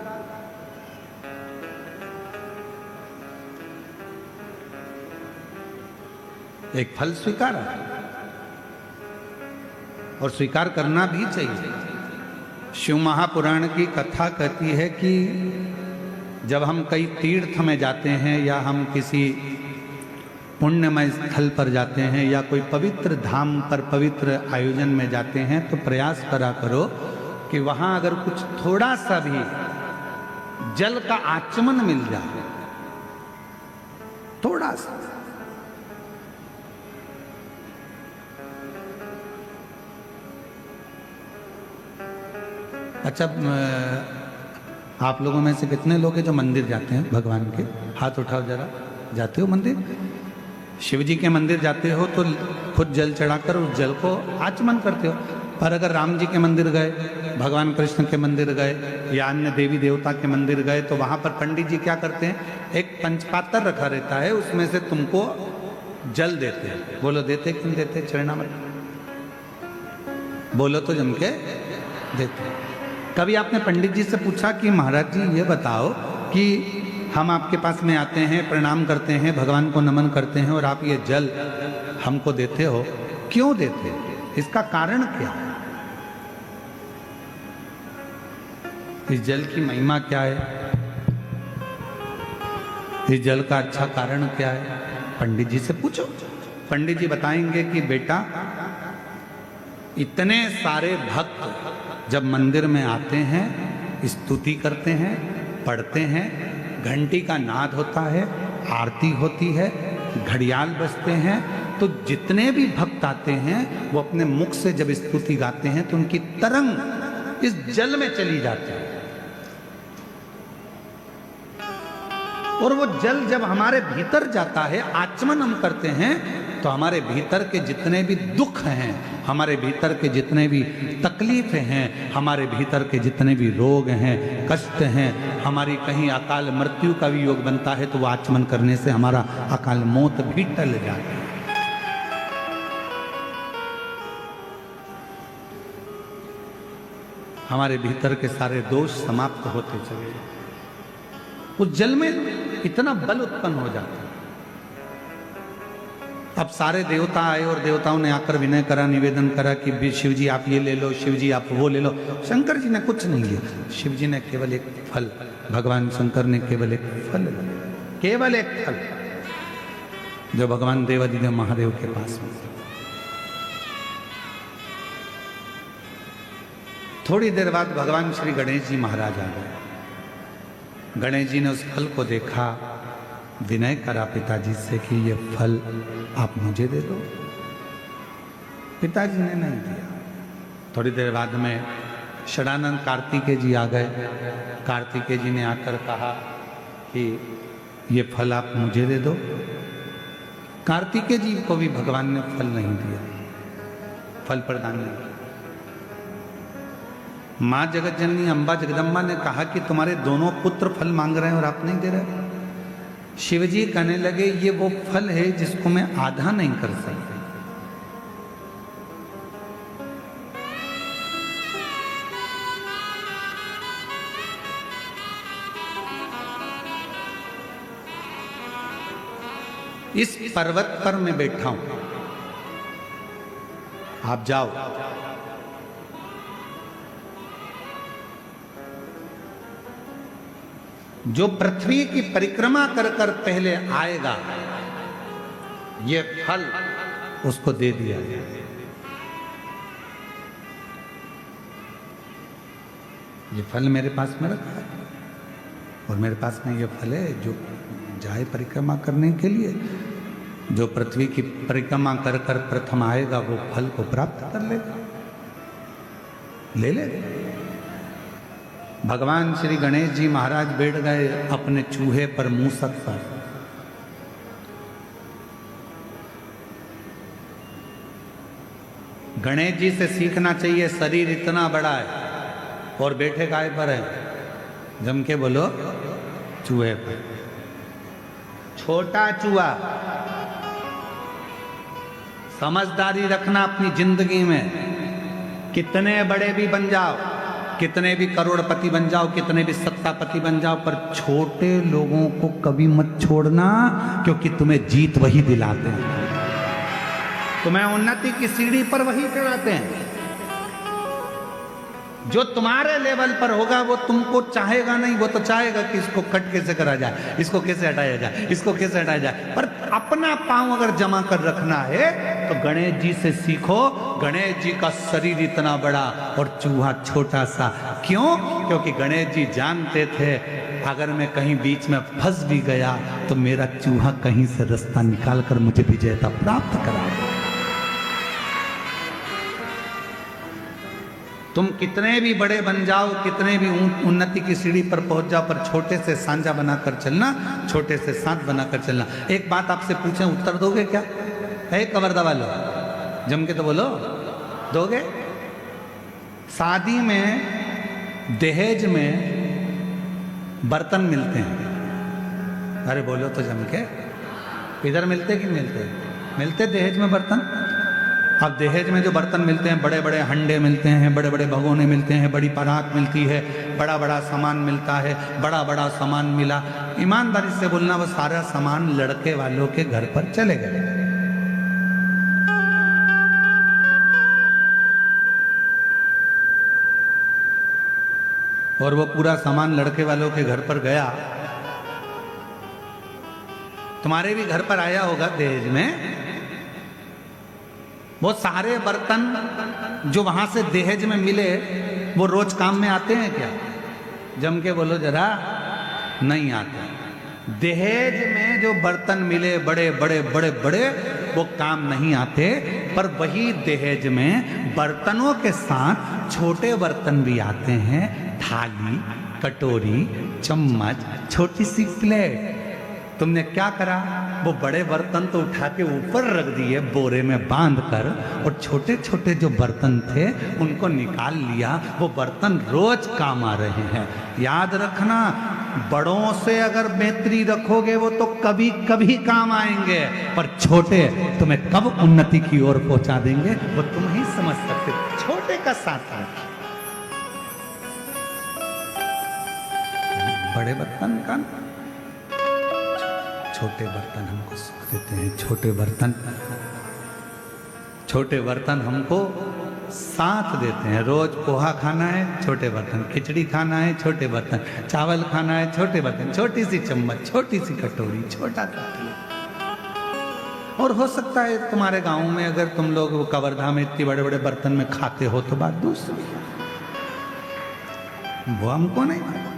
एक फल स्वीकार और स्वीकार करना भी चाहिए। शिव महापुराण की कथा कहती है कि जब हम कई तीर्थ में जाते हैं या हम किसी पुण्यमय स्थल पर जाते हैं या कोई पवित्र धाम पर पवित्र आयोजन में जाते हैं तो प्रयास करा करो कि वहां अगर कुछ थोड़ा सा भी जल का आचमन मिल जाए, थोड़ा सा। अच्छा, आप लोगों में से कितने लोग हैं जो मंदिर जाते हैं भगवान के? हाथ उठाओ जरा। जाते हो मंदिर? शिव जी के मंदिर जाते हो तो खुद जल चढ़ाकर उस जल को आचमन करते हो। पर अगर राम जी के मंदिर गए, भगवान कृष्ण के मंदिर गए या अन्य देवी देवता के मंदिर गए तो वहां पर पंडित जी क्या करते हैं, एक पंचपात्र रखा रहता है, उसमें से तुमको जल देते हैं। बोलो देते क्यों देते? चरणामृत बोलो तो जम के देते। कभी आपने पंडित जी से पूछा कि महाराज जी ये बताओ कि हम आपके पास में आते हैं, प्रणाम करते हैं, भगवान को नमन करते हैं और आप ये जल हमको देते हो, क्यों देते हो? इसका कारण क्या है? इस जल की महिमा क्या है? इस जल का अच्छा कारण क्या है? पंडित जी से पूछो। पंडित जी बताएंगे कि बेटा, इतने सारे भक्त जब मंदिर में आते हैं, स्तुति करते हैं, पढ़ते हैं, घंटी का नाद होता है, आरती होती है, घड़ियाल बजते हैं, तो जितने भी भक्त आते हैं वो अपने मुख से जब स्तुति गाते हैं तो उनकी तरंग इस जल में चली जाती है। और वो जल जब हमारे भीतर जाता है, आचमन हम करते हैं, तो हमारे भीतर के जितने भी दुख हैं, हमारे भीतर के जितने भी तकलीफें हैं, हमारे भीतर के जितने भी रोग हैं, कष्ट हैं, हमारी कहीं अकाल मृत्यु का भी योग बनता है तो वो आचमन करने से हमारा अकाल मौत भी टल जाती है। हमारे भीतर के सारे दोष समाप्त होते चले जाते। उस जल में इतना बल उत्पन्न हो जाता है। अब सारे देवता आए और देवताओं ने आकर विनय करा, निवेदन करा कि शिव जी आप ये ले लो, शिव जी आप वो ले लो। शंकर जी ने कुछ नहीं लिया, शिव जी ने केवल एक फल, भगवान शंकर ने केवल एक फल, केवल एक फल जो भगवान देवादिदेव महादेव के पास में। थोड़ी देर बाद भगवान श्री गणेश जी महाराज आ गए। गणेश जी ने उस फल को देखा, विनय करा पिताजी से कि ये फल आप मुझे दे दो। पिताजी ने नहीं दिया। थोड़ी देर बाद में षडानंद कार्तिकेय जी आ गए। कार्तिकेय जी ने आकर कहा कि ये फल आप मुझे दे दो। कार्तिकेय जी को भी भगवान ने फल नहीं दिया, फल प्रदान नहीं किया। माँ जगत जननी अम्बा जगदम्बा ने कहा कि तुम्हारे दोनों पुत्र फल मांग रहे हैं और आप नहीं दे रहे। शिवजी कहने लगे ये वो फल है जिसको मैं आधा नहीं कर सकता। इस पर्वत पर मैं बैठा हूं, आप जाओ। जो पृथ्वी की परिक्रमा कर कर पहले आएगा, ये फल उसको दे दिया गया। ये फल मेरे पास में रखा है और मेरे पास में ये फल है जो जाए परिक्रमा करने के लिए। जो पृथ्वी की परिक्रमा कर कर प्रथम आएगा वो फल को प्राप्त कर लेगा, ले लेगा। भगवान श्री गणेश जी महाराज बैठ गए अपने चूहे पर, मूसक पर। गणेश जी से सीखना चाहिए, शरीर इतना बड़ा है और बैठे काय पर है? जम के बोलो, चूहे पर। छोटा चूहा। समझदारी रखना अपनी जिंदगी में। कितने बड़े भी बन जाओ, कितने भी करोड़पति बन जाओ, कितने भी सत्तापति बन जाओ, पर छोटे लोगों को कभी मत छोड़ना, क्योंकि तुम्हें जीत वही दिलाते हैं, तुम्हें उन्नति की सीढ़ी पर वही चढ़ाते हैं। जो तुम्हारे लेवल पर होगा वो तुमको चाहेगा नहीं, वो तो चाहेगा कि इसको कट कैसे करा जाए, इसको कैसे हटाया जाए, इसको कैसे हटाया जाए। पर अपना पांव अगर जमा कर रखना है तो गणेश जी से सीखो। गणेश जी का शरीर इतना बड़ा और चूहा छोटा सा। क्यों? क्योंकि गणेश जी जानते थे अगर मैं कहीं बीच में फंस भी गया तो मेरा चूहा कहीं से रास्ता निकाल कर मुझे विजेता प्राप्त करा दे। तुम कितने भी बड़े बन जाओ, कितने भी उन्नति की सीढ़ी पर पहुंच जाओ, पर छोटे से सांझा बनाकर चलना, छोटे से साथ बनाकर चलना। एक बात आपसे पूछें, उत्तर दोगे क्या? है कवर्दा वालों, जम के तो बोलो, दोगे? शादी में दहेज में बर्तन मिलते हैं, अरे बोलो तो जम के। इधर मिलते कि मिलते? मिलते दहेज में बर्तन। अब दहेज में जो बर्तन मिलते हैं, बड़े बड़े हंडे मिलते हैं, बड़े बड़े भगोने मिलते हैं, बड़ी परात मिलती है, बड़ा बड़ा सामान मिलता है। बड़ा बड़ा सामान मिला, ईमानदारी से बोलना, वो सारा सामान लड़के वालों के घर पर चले गए। और वो पूरा सामान लड़के वालों के घर पर गया। तुम्हारे भी घर पर आया होगा दहेज में। वो सारे बर्तन जो वहां से दहेज में मिले वो रोज काम में आते हैं क्या? जम के बोलो जरा, नहीं आते। दहेज में जो बर्तन मिले बड़े बड़े बड़े बड़े, वो काम नहीं आते। पर वही दहेज में बर्तनों के साथ छोटे बर्तन भी आते हैं। थाली, कटोरी, चम्मच, छोटी सी प्लेट। तुमने क्या करा? वो बड़े बर्तन तो उठा के ऊपर रख दिए बोरे में बांध कर, और छोटे छोटे जो बर्तन थे उनको निकाल लिया। वो बर्तन रोज काम आ रहे हैं। याद रखना, बड़ों से अगर मैत्री रखोगे वो तो कभी कभी काम आएंगे, पर छोटे तुम्हें कब उन्नति की ओर पहुंचा देंगे वो तुम ही समझ सकते। छोटे का साथ रखिए, बड़े बर्तन का, छोटे बर्तन हमको सुख देते हैं। छोटे बर्तन हमको साथ देते हैं। रोज पोहा खाना है, छोटे बर्तन। खिचड़ी खाना है, छोटे बर्तन। चावल खाना है, छोटे बर्तन। छोटी सी चम्मच, छोटी सी कटोरी, छोटा कटोरी। और हो सकता है तुम्हारे गांव में अगर तुम लोग वो कवर्धा में इतने बड़े बड़े बर्तन में खाते हो तो बात दूसरी, वो हमको नहीं मालूम।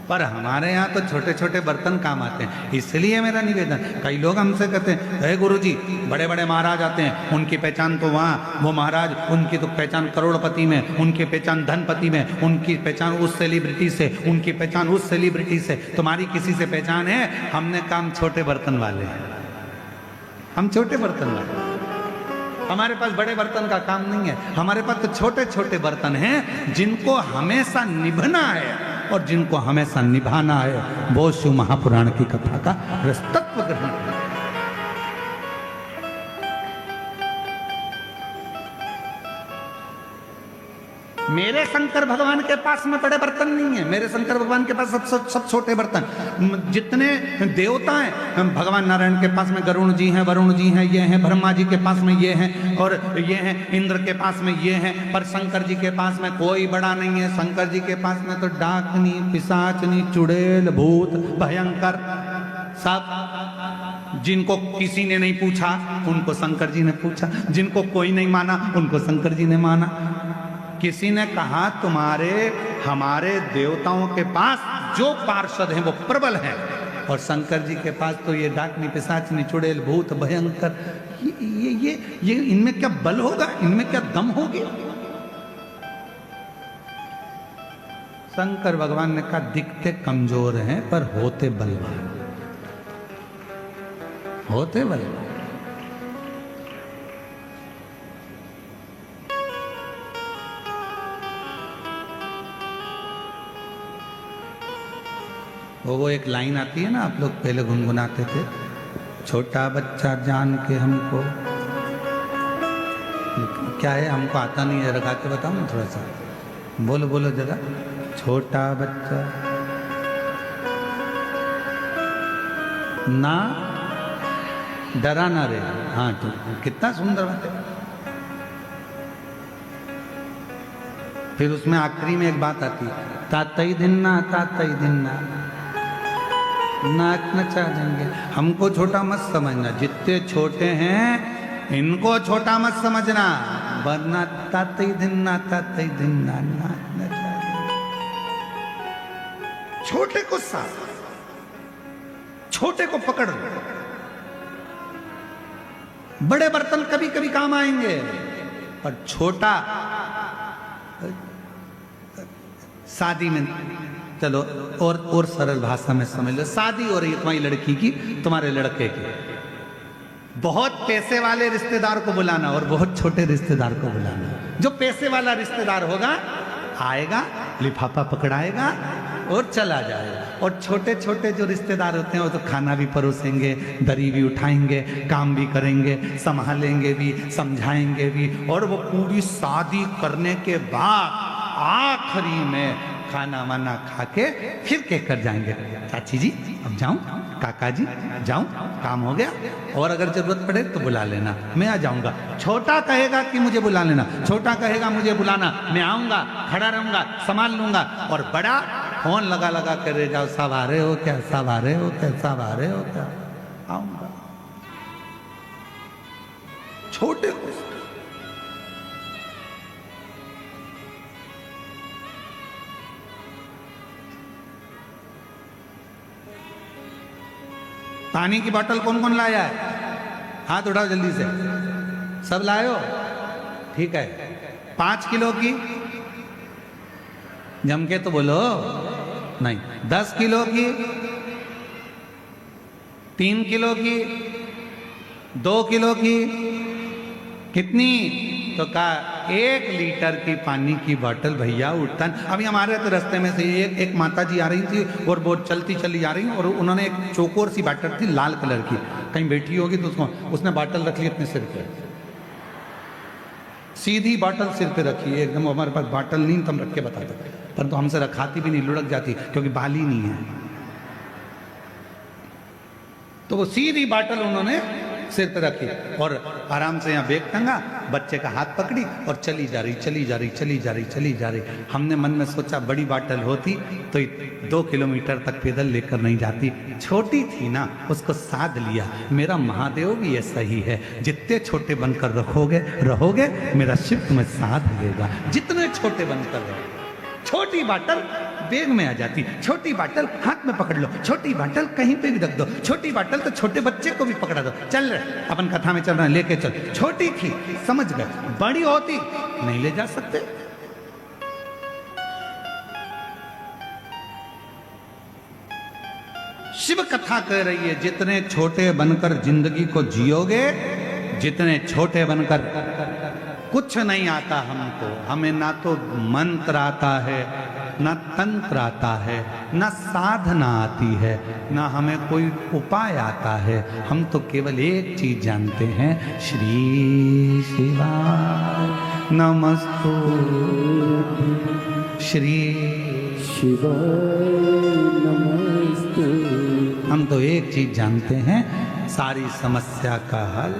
पर हमारे यहाँ तो छोटे छोटे बर्तन काम आते हैं। इसलिए मेरा निवेदन, कई लोग हमसे कहते हैं हे गुरुजी, बड़े बड़े महाराज आते हैं, उनकी पहचान तो वहाँ, वो महाराज उनकी तो पहचान करोड़पति में, उनकी पहचान धनपति में, उनकी पहचान उस सेलिब्रिटी से, उनकी पहचान उस सेलिब्रिटी से, तुम्हारी किसी से पहचान है? हमने काम छोटे बर्तन वाले हैं, हम छोटे बर्तन वाले, हमारे पास बड़े बर्तन का काम नहीं है। हमारे पास तो छोटे छोटे बर्तन हैं जिनको हमेशा निभना है और जिनको हमेशा निभाना है। वो शिव महापुराण की कथा का रसतत्व ग्रहण करें। मेरे शंकर भगवान के पास में बड़े बर्तन नहीं है, मेरे शंकर भगवान के पास सब छोटे बर्तन। जितने देवता हैं, भगवान नारायण के पास में गरुण जी हैं, वरुण जी हैं, ये हैं, ब्रह्मा जी के पास में ये हैं, और ये हैं इंद्र के पास में ये हैं, पर शंकर जी के पास में कोई बड़ा नहीं है। शंकर जी के पास में तो डाकनी, पिशाचनी, चुड़ैल, भूत, भयंकर सब। जिनको किसी ने नहीं पूछा उनको शंकर जी ने पूछा, जिनको कोई नहीं माना उनको शंकर जी ने माना। किसी ने कहा तुम्हारे हमारे देवताओं के पास जो पार्षद हैं वो प्रबल हैं, और शंकर जी के पास तो ये डाकनी, पिशाचनी, चुड़ैल, भूत, भयंकर, ये इनमें क्या बल होगा, इनमें क्या दम होगी? शंकर भगवान ने कहा दिखते कमजोर हैं पर होते बलवान, होते बलवान। वो एक लाइन आती है ना, आप लोग पहले गुनगुनाते थे, छोटा बच्चा जान के हमको, क्या है हमको आता नहीं है, रखा के बताओ ना थोड़ा सा, बोलो बोलो जरा, छोटा बच्चा ना डरा ना रे। हाँ तो कितना सुंदर बात है। फिर उसमें आखिरी में एक बात आती है, तातई दिन्ना, तातई दिन्ना, नाच नचा देंगे। हमको छोटा मत समझना, जितने छोटे हैं इनको छोटा मत समझना, वरना तातई दिन्ना, तातई दिन्ना, नाच नचा देंगे। छोटे को साथ, छोटे को पकड़ लो। बड़े बर्तन कभी कभी काम आएंगे, पर छोटा शादी में, चलो और सरल भाषा में समझ लो, शादी हो रही है तुम्हारी लड़की की, तुम्हारे लड़के की, बहुत पैसे वाले रिश्तेदार को बुलाना और बहुत छोटे रिश्तेदार को बुलाना। जो पैसे वाला रिश्तेदार होगा आएगा, लिफाफा पकड़ाएगा और चला जाएगा, और छोटे छोटे जो रिश्तेदार होते हैं वो तो खाना भी परोसेंगे, दरी भी उठाएंगे, काम भी करेंगे, संभालेंगे भी, समझाएंगे भी, और वो पूरी शादी करने के बाद आखिरी में खाना वाना खा के फिर कहकर जाएंगे, चाची जी अब जाऊं, काका जी जाऊं, काम हो गया, और अगर जरूरत पड़े तो बुला लेना, मैं आ जाऊंगा। छोटा कहेगा कि मुझे बुला लेना, छोटा कहेगा मुझे बुलाना, मैं आऊंगा, खड़ा रहूंगा, संभाल लूंगा, और बड़ा फोन लगा लगा कर रहे जाओ, सब आ रहे हो क्या, सब आ रहे हो क्या, सब आ रहे हो क्या, आऊंगा। छोटे को पानी की बोतल कौन कौन लाया है? हाथ उठाओ जल्दी से, सब लाए हो? ठीक है, 5 किलो की जम के तो बोलो, नहीं 10 किलो की, 3 किलो की, 2 किलो की, कितनी? तो कहा 1 लीटर की पानी की बोतल भैया उठता। अभी हमारे तो रास्ते में से एक माता जी आ रही थी और वो चलती चली आ रही, और उन्होंने एक चौकोर सी बोतल थी लाल कलर की, कहीं बैठी होगी तो उसने बोतल रख ली अपने सिर पे, सीधी बोतल सिर पे रखी है एकदम। हमारे पास बोतल नहीं तो हम रख के बताते, परंतु हमसे रखाती भी नहीं, लुढ़क जाती क्योंकि बाली नहीं है। तो वो सीधी बोतल उन्होंने सिर पे रखी और आराम से यहाँ बैग टंगा, बच्चे का हाथ पकड़ी और चली जा रही, चली जा रही, चली जा रही, चली जा रही। हमने मन में सोचा बड़ी बोतल होती तो 2 किलोमीटर तक पैदल लेकर नहीं जाती, छोटी थी ना, उसको साध लिया। मेरा महादेव भी ऐसा ही है, जितने छोटे बनकर रहोगे मेरा शिव तुम्हें साध लेगा, जितने छोटे बनकर रहो। छोटी बाटल बैग में आ जाती, छोटी बाटल हाथ में पकड़ लो, छोटी बाटल कहीं पे भी रख दो, छोटी बाटल तो छोटे बच्चे को भी पकड़ा दो। चल रहे अपन कथा में चल रहे हैं, लेके चल। छोटी थी समझ गए, बड़ी होती नहीं ले जा सकते। शिव कथा कह रही है जितने छोटे बनकर जिंदगी को जियोगे, जितने छोटे बनकर कुछ नहीं आता हमको, हमें ना तो मंत्र आता है, ना तंत्र आता है, ना साधना आती है, ना हमें कोई उपाय आता है। हम तो केवल एक चीज जानते हैं, श्री शिवाय नमस्तु, श्री शिवाय नमस्तु। हम तो एक चीज जानते हैं, सारी समस्या का हल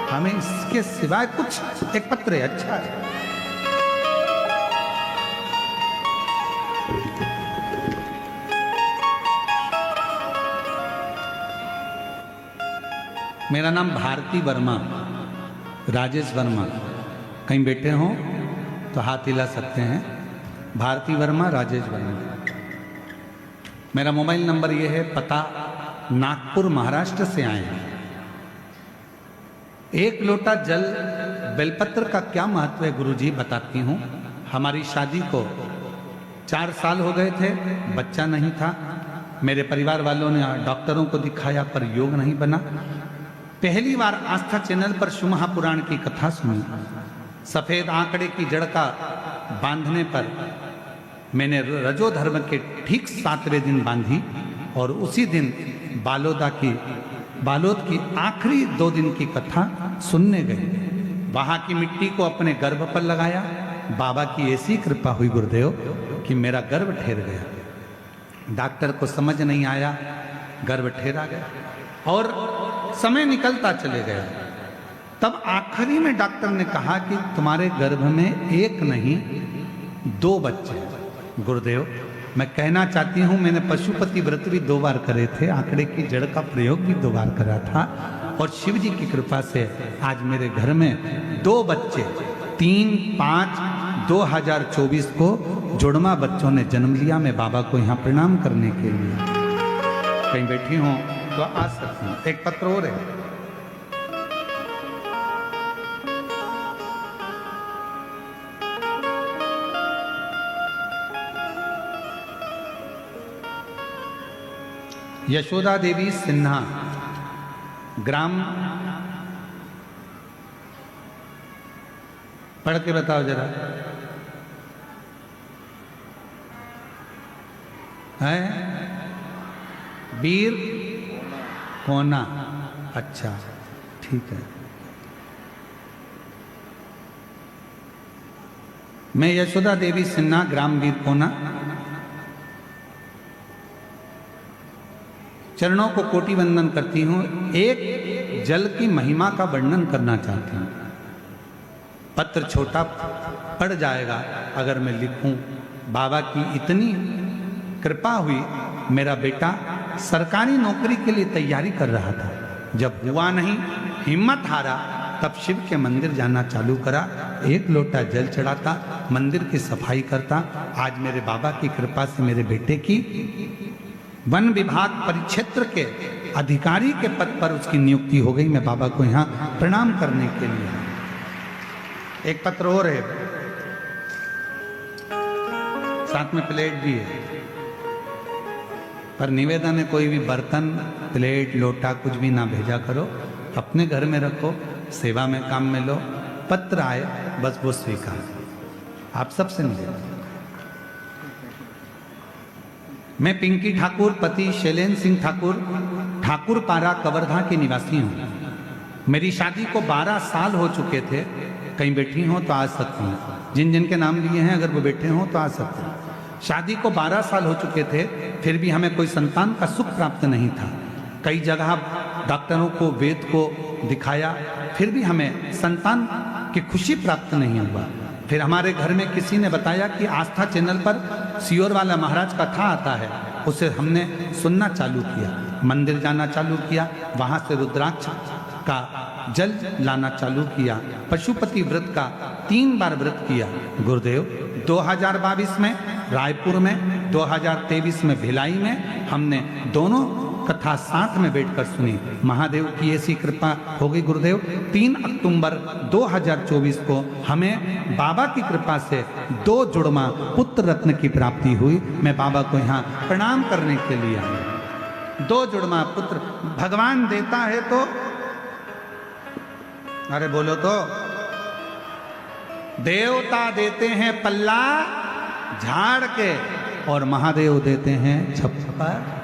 हमें इसके सिवाय कुछ। एक पत्र है, अच्छा है। मेरा नाम भारती वर्मा, राजेश वर्मा। कहीं बैठे हो तो हाथ हिला सकते हैं। भारती वर्मा, राजेश वर्मा। मेरा मोबाइल नंबर ये है, पता नागपुर महाराष्ट्र से आए हैं। एक लोटा जल बेलपत्र का क्या महत्व है गुरुजी, बताती हूँ। हमारी शादी को 4 साल हो गए थे, बच्चा नहीं था। मेरे परिवार वालों ने डॉक्टरों को दिखाया पर योग नहीं बना। पहली बार आस्था चैनल पर शिव महापुराण की कथा सुनी। सफेद आंकड़े की जड़ का बांधने पर मैंने रजो धर्म के ठीक 7वें दिन बांधी और उसी दिन बालोद की आखिरी 2 दिन की कथा सुनने गए। वहां की मिट्टी को अपने गर्भ पर लगाया। बाबा की ऐसी कृपा हुई गुरुदेव कि मेरा गर्भ ठहर गया। डॉक्टर को समझ नहीं आया, गर्भ ठहरा गया और समय निकलता चले गया। तब आखिरी में डॉक्टर ने कहा कि तुम्हारे गर्भ में 1 नहीं 2 बच्चे। गुरुदेव, मैं कहना चाहती हूँ, मैंने पशुपति व्रत भी 2 बार करे थे, आंकड़े की जड़ का प्रयोग भी 2 बार करा था और शिव जी की कृपा से आज मेरे घर में 2 बच्चे 3/5/2024 को जुड़वा बच्चों ने जन्म लिया। मैं बाबा को यहाँ प्रणाम करने के लिए कहीं बैठी हूँ तो आ सकती हूँ। एक पत्र और है, यशोदा देवी सिन्हा, ग्राम, पढ़ के बताओ जरा। है वीर कोना, अच्छा ठीक है। मैं यशोदा देवी सिन्हा, ग्राम वीर कोना, चरणों को कोटि वंदन करती हूँ। एक जल की महिमा का वर्णन करना चाहती हूँ। पत्र छोटा पड़ जाएगा अगर मैं लिखूं। बाबा की इतनी कृपा हुई, मेरा बेटा सरकारी नौकरी के लिए तैयारी कर रहा था। जब हुआ नहीं, हिम्मत हारा, तब शिव के मंदिर जाना चालू करा। 1 लोटा जल चढ़ाता, मंदिर की सफाई करता। आज मेरे बाबा की कृपा से मेरे बेटे की वन विभाग परिक्षेत्र के अधिकारी के पद पर उसकी नियुक्ति हो गई। मैं बाबा को यहाँ प्रणाम करने के लिए। एक पत्र और है, साथ में प्लेट भी है, पर निवेदन है कोई भी बर्तन, प्लेट, लोटा कुछ भी ना भेजा करो, अपने घर में रखो, सेवा में काम में लो। पत्र आए बस वो स्वीकार। आप सबसे निवेदन। मैं पिंकी ठाकुर, पति शैलेंद्र सिंह ठाकुर, ठाकुर पारा कवर्धा के निवासी हूँ। मेरी शादी को 12 साल हो चुके थे। कहीं बैठी हो तो आ सकती हूँ। जिन जिन के नाम लिए हैं अगर वो बैठे हों तो आ सकते हैं। शादी को 12 साल हो चुके थे, फिर भी हमें कोई संतान का सुख प्राप्त नहीं था। कई जगह डॉक्टरों को, वेद को दिखाया, फिर भी हमें संतान की खुशी प्राप्त नहीं हुआ। फिर हमारे घर में किसी ने बताया कि आस्था चैनल पर सियोर वाला महाराज कथा आता है, उसे हमने सुनना चालू किया। मंदिर जाना चालू किया, वहाँ से रुद्राक्ष का जल लाना चालू किया। पशुपति व्रत का 3 बार व्रत किया गुरुदेव। 2022 में रायपुर में, 2023 में भिलाई में हमने दोनों कथा साथ में बैठकर सुनी। महादेव की ऐसी कृपा हो गई गुरुदेव। 3 अक्टूबर 2024 को हमें बाबा की कृपा से 2 जुड़वा पुत्र रत्न की प्राप्ति हुई। मैं बाबा को यहाँ प्रणाम करने के लिए आया। 2 जुड़वा पुत्र भगवान देता है तो, अरे बोलो तो, देवता देते हैं पल्ला झाड़ के और महादेव देते हैं छप्पर।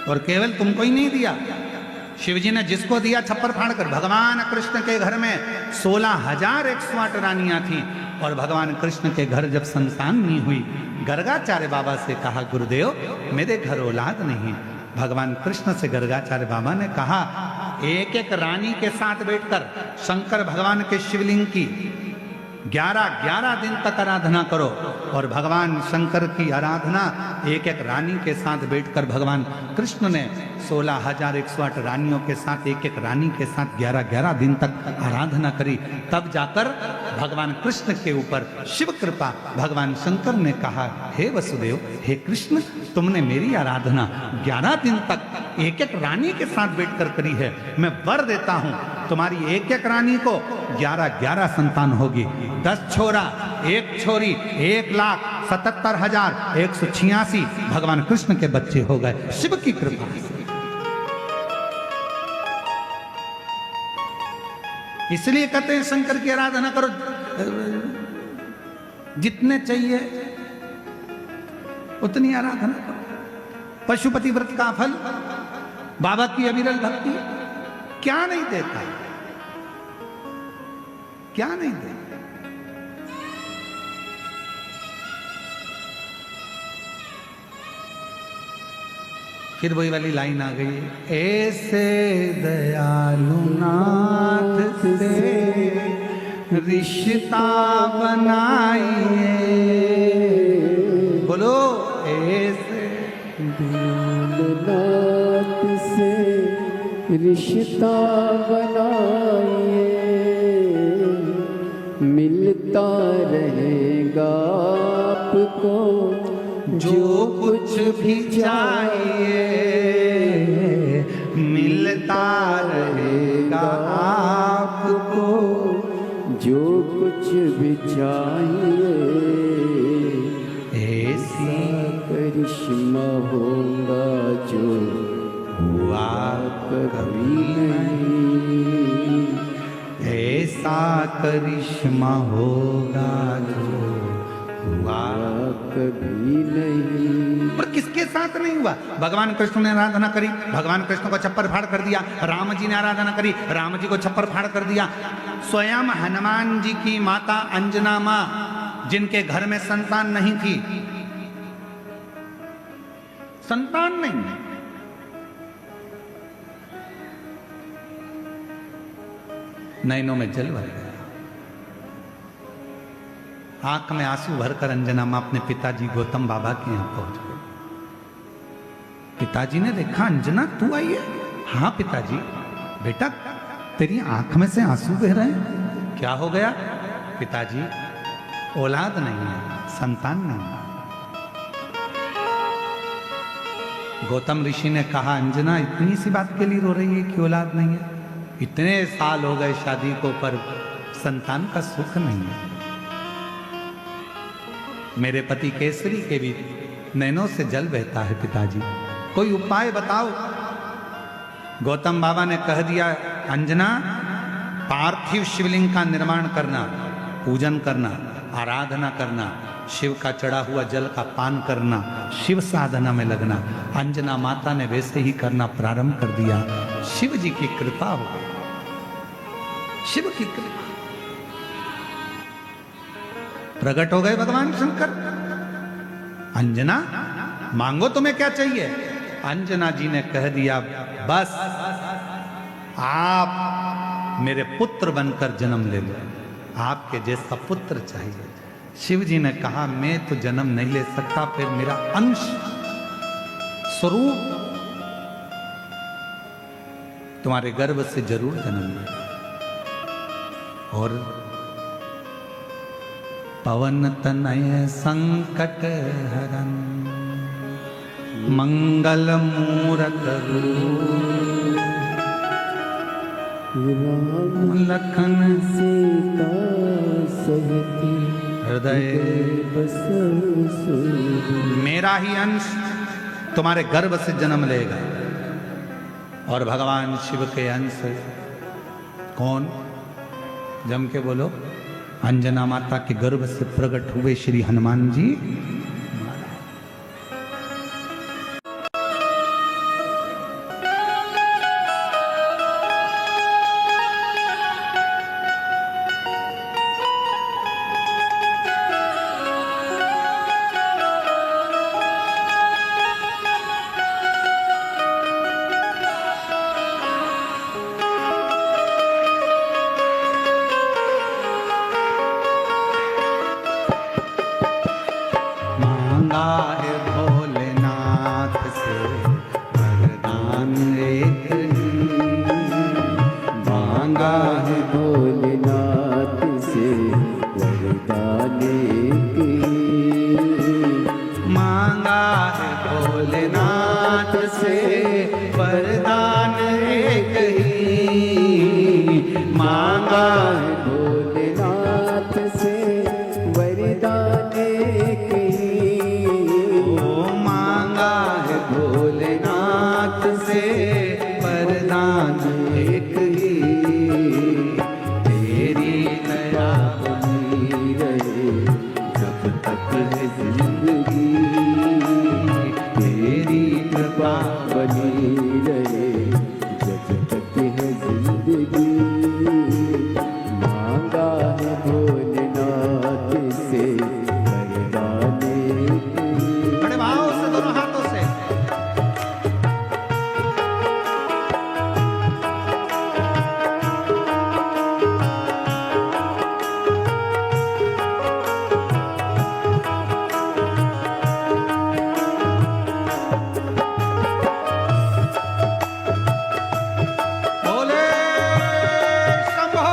और केवल तुमको ही नहीं दिया, शिवजी ने जिसको दिया छप्पर फाड़ कर। भगवान कृष्ण के घर में 16,108 रानियां थी और भगवान कृष्ण के घर जब संतान नहीं हुई, गर्गाचार्य बाबा से कहा गुरुदेव मेरे घर औलाद नहीं। भगवान कृष्ण से गर्गाचार्य बाबा ने कहा एक एक रानी के साथ बैठकर शंकर भगवान के शिवलिंग की 11 दिन तक आराधना करो। और भगवान शंकर की आराधना एक एक रानी के साथ बैठकर भगवान कृष्ण ने 16,108 रानियों के साथ एक एक रानी के साथ 11 दिन तक आराधना करी। तब जाकर भगवान कृष्ण के ऊपर शिव कृपा, भगवान शंकर ने कहा हे वसुदेव, हे कृष्ण, तुमने मेरी आराधना 11 दिन तक एक एक रानी के साथ बैठकर करी है। मैं वर देता हूं तुम्हारी एक एक रानी को 11 संतान होगी। 10 छोरा 1 छोरी 1,77,186 भगवान कृष्ण के बच्चे हो गए शिव की कृपा से। इसलिए कहते हैं शंकर की आराधना करो, जितने चाहिए उतनी आराधना करो। पशुपति व्रत का फल, बाबा की अविरल भक्ति क्या नहीं देता, क्या नहीं देता। फिर वही वाली लाइन आ गई, ऐसे दयालु नाथ से रिश्ता बनाइए। बोलो ऐसे दयालु नाथ से रिश्ता बनाइए, मिलता रहेगा आपको जो कुछ भी चाहिए, मिलता रहेगा आपको जो कुछ भी चाहिए। ऐसी करिश्मा होगा जो हुआ कभी नहीं, ऐसा करिश्मा होगा जो हुआ कभी नहीं। पर किसके साथ नहीं हुआ? भगवान कृष्ण ने आराधना करी, भगवान कृष्ण को छप्पर फाड़ कर दिया। राम जी ने आराधना करी, राम जी को छप्पर फाड़ कर दिया। स्वयं हनुमान जी की माता अंजना मां, जिनके घर में संतान नहीं थी, संतान नहीं, नैनों में जल भर गया, आंख में आंसू भरकर अंजना मां अपने पिताजी गौतम बाबा के यहां पहुंच गए। पिताजी ने देखा, अंजना तू आई है? हाँ पिताजी। बेटा तेरी आंख में से आंसू बह रहे हैं, क्या हो गया? पिताजी औलाद नहीं है, संतान नहीं है। गौतम ऋषि ने कहा, अंजना इतनी सी बात के लिए रो रही है कि औलाद नहीं है? इतने साल हो गए शादी को पर संतान का सुख नहीं है। मेरे पति केसरी के भी नैनों से जल बहता है पिताजी, कोई उपाय बताओ। गौतम बाबा ने कह दिया, अंजना पार्थिव शिवलिंग का निर्माण करना, पूजन करना, आराधना करना, शिव का चढ़ा हुआ जल का पान करना, शिव साधना में लगना। अंजना माता ने वैसे ही करना प्रारंभ कर दिया। शिव जी की कृपा हो गई, शिव की कृपा, प्रकट हो गए भगवान शंकर। अंजना मांगो तुम्हें क्या चाहिए? अंजना जी ने कह दिया, बस आप मेरे पुत्र बनकर जन्म ले लो, आपके जैसा पुत्र चाहिए। शिव जी ने कहा, मैं तो जन्म नहीं ले सकता, फिर मेरा अंश स्वरूप तुम्हारे गर्भ से जरूर जन्म ले। और पवन तनय संकट हरन मंगल मूरत रूप राम लखन सीता सहित हृदय बसु सुर। मेरा ही अंश तुम्हारे गर्भ से जन्म लेगा। और भगवान शिव के अंश कौन? जम के बोलो। अंजना माता के गर्भ से प्रकट हुए श्री हनुमान जी। मांगा है भोलेनाथ से वरदान एक ही। मांगा है भोलेनाथ से वरदान की। मांगा है भोलेनाथ से वरदान एक ही। मांगा है भोलेनाथ से वरदान की। ओ मांगा है भोलेनाथ से वरदान एक ही। तेरी दया बनी रहे जब तक है जिंदगी। तेरी कृपा बनी रहे जब तक है जिंदगी। मांगा है भोलेनाथ से वरदान की। बड़े भाव से दोनों हाथों से। बोले शंभो।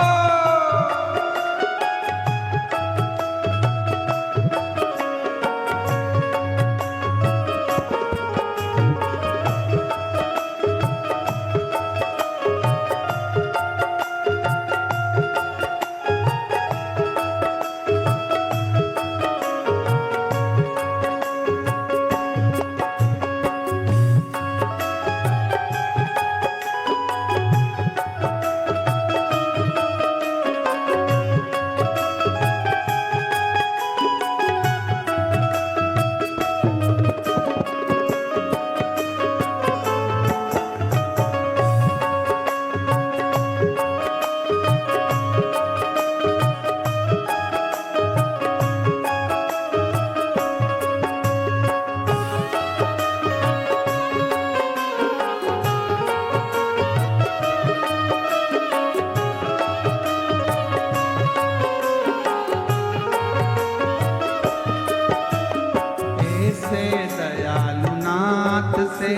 ऐसे दयालु नाथ से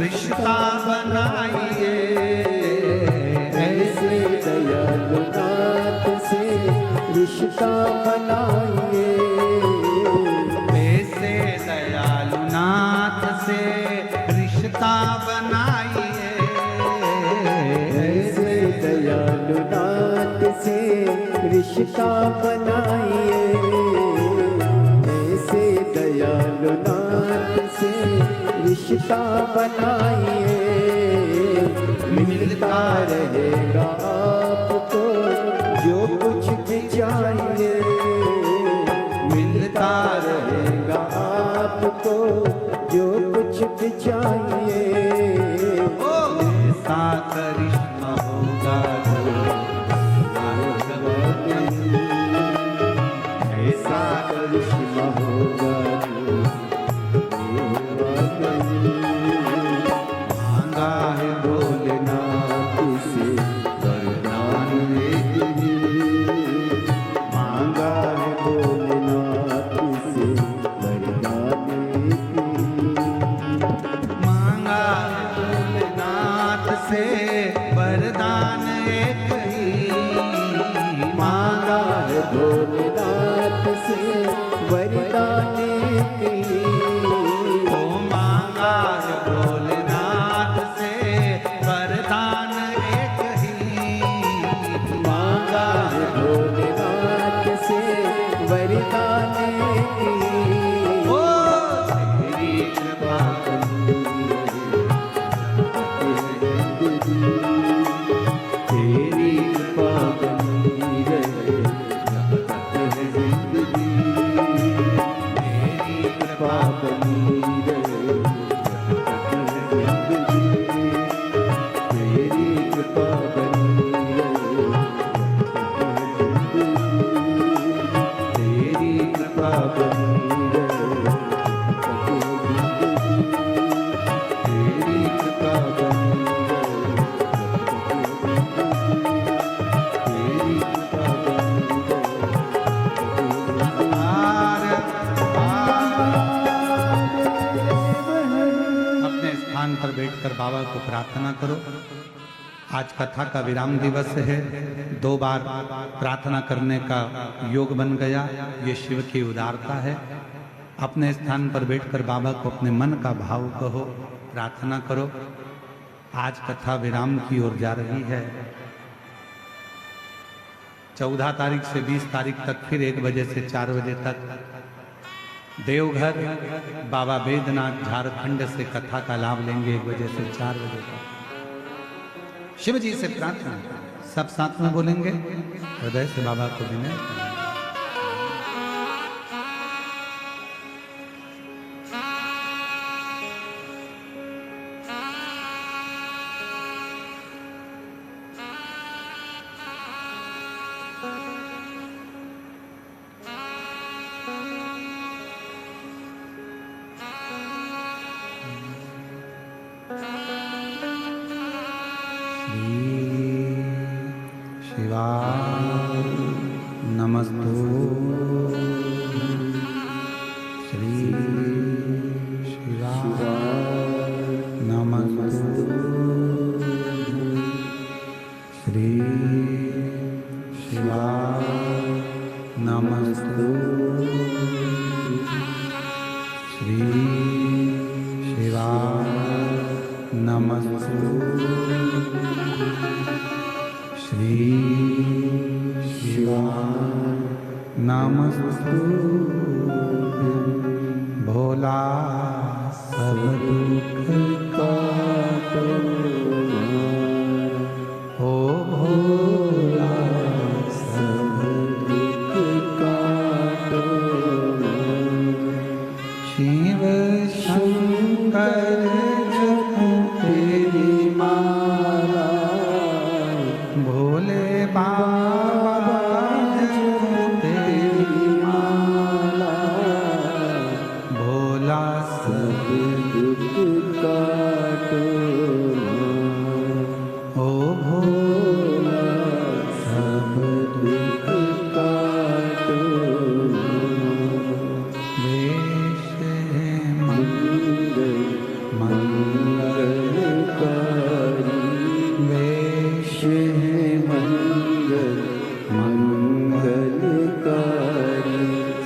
रिश्ता बनाइए। ऐसे दयालु नाथ से रिश्ता बनाइए। ऐसे दयालु नाथ से रिश्ता बनाइए। ऐसे दयालु नाथ से रिश्ता बनाइए। ऐसे दयालु नाथ से रिश्ता बनाइए। मिलता रहेगा आपको जो कुछ भी चाहिए। मिलता रहेगा आपको जो कुछ भी चाहिए। ऐसा करिश्मा होगा जो ऐसा करिश्मा होगा जो मांगा है भोलेनाथ से वरदान एक ही। भोलेनाथ से वरदान की ओ मांगा है भोलेनाथ से वरदान एक ही, मांगा है भोलेनाथ से वरदान की ओ तेरी कृपा तेरी कृपा बनी रहे जिंदगी तेरी कृपा बनी रहे जिंदगी तेरी कृपा बनी रहे तेरी कृपा बनी रहे तेरी कृपा बनी अपने स्थान पर बैठकर बाबा को प्रार्थना करो। आज कथा का विराम दिवस है, 2 बार प्रार्थना करने का योग बन गया, ये शिव की उदारता है। अपने स्थान पर बैठकर बाबा को अपने मन का भाव कहो, प्रार्थना करो। आज कथा विराम की ओर जा रही है। 14 तारीख से 20 तारीख तक फिर 1 बजे से 4 बजे तक देवघर बाबा बैद्यनाथ झारखंड से कथा का लाभ लेंगे 1 बजे से 4 बजे तक। शिव जी से प्रार्थना, सब साथ में बोलेंगे, हृदय से बाबा को विनय। शिवाय नमस्तु श्री शिवाय नमस्तु श्री शिवाय नमस्तु श्री शिवाय नमस्तु श्री शिवाय नमस्तु। भोला सब दुख काटो, ओ भोला सब दुख काटो। शिव शंकर जपो तेरी माला, भोले बाबा जपो तेरी माला। भोला सब दुख काटो, ओ भोला सब दुख काटो। वेश है मंगलकारी, वेश हे मंगलकारी,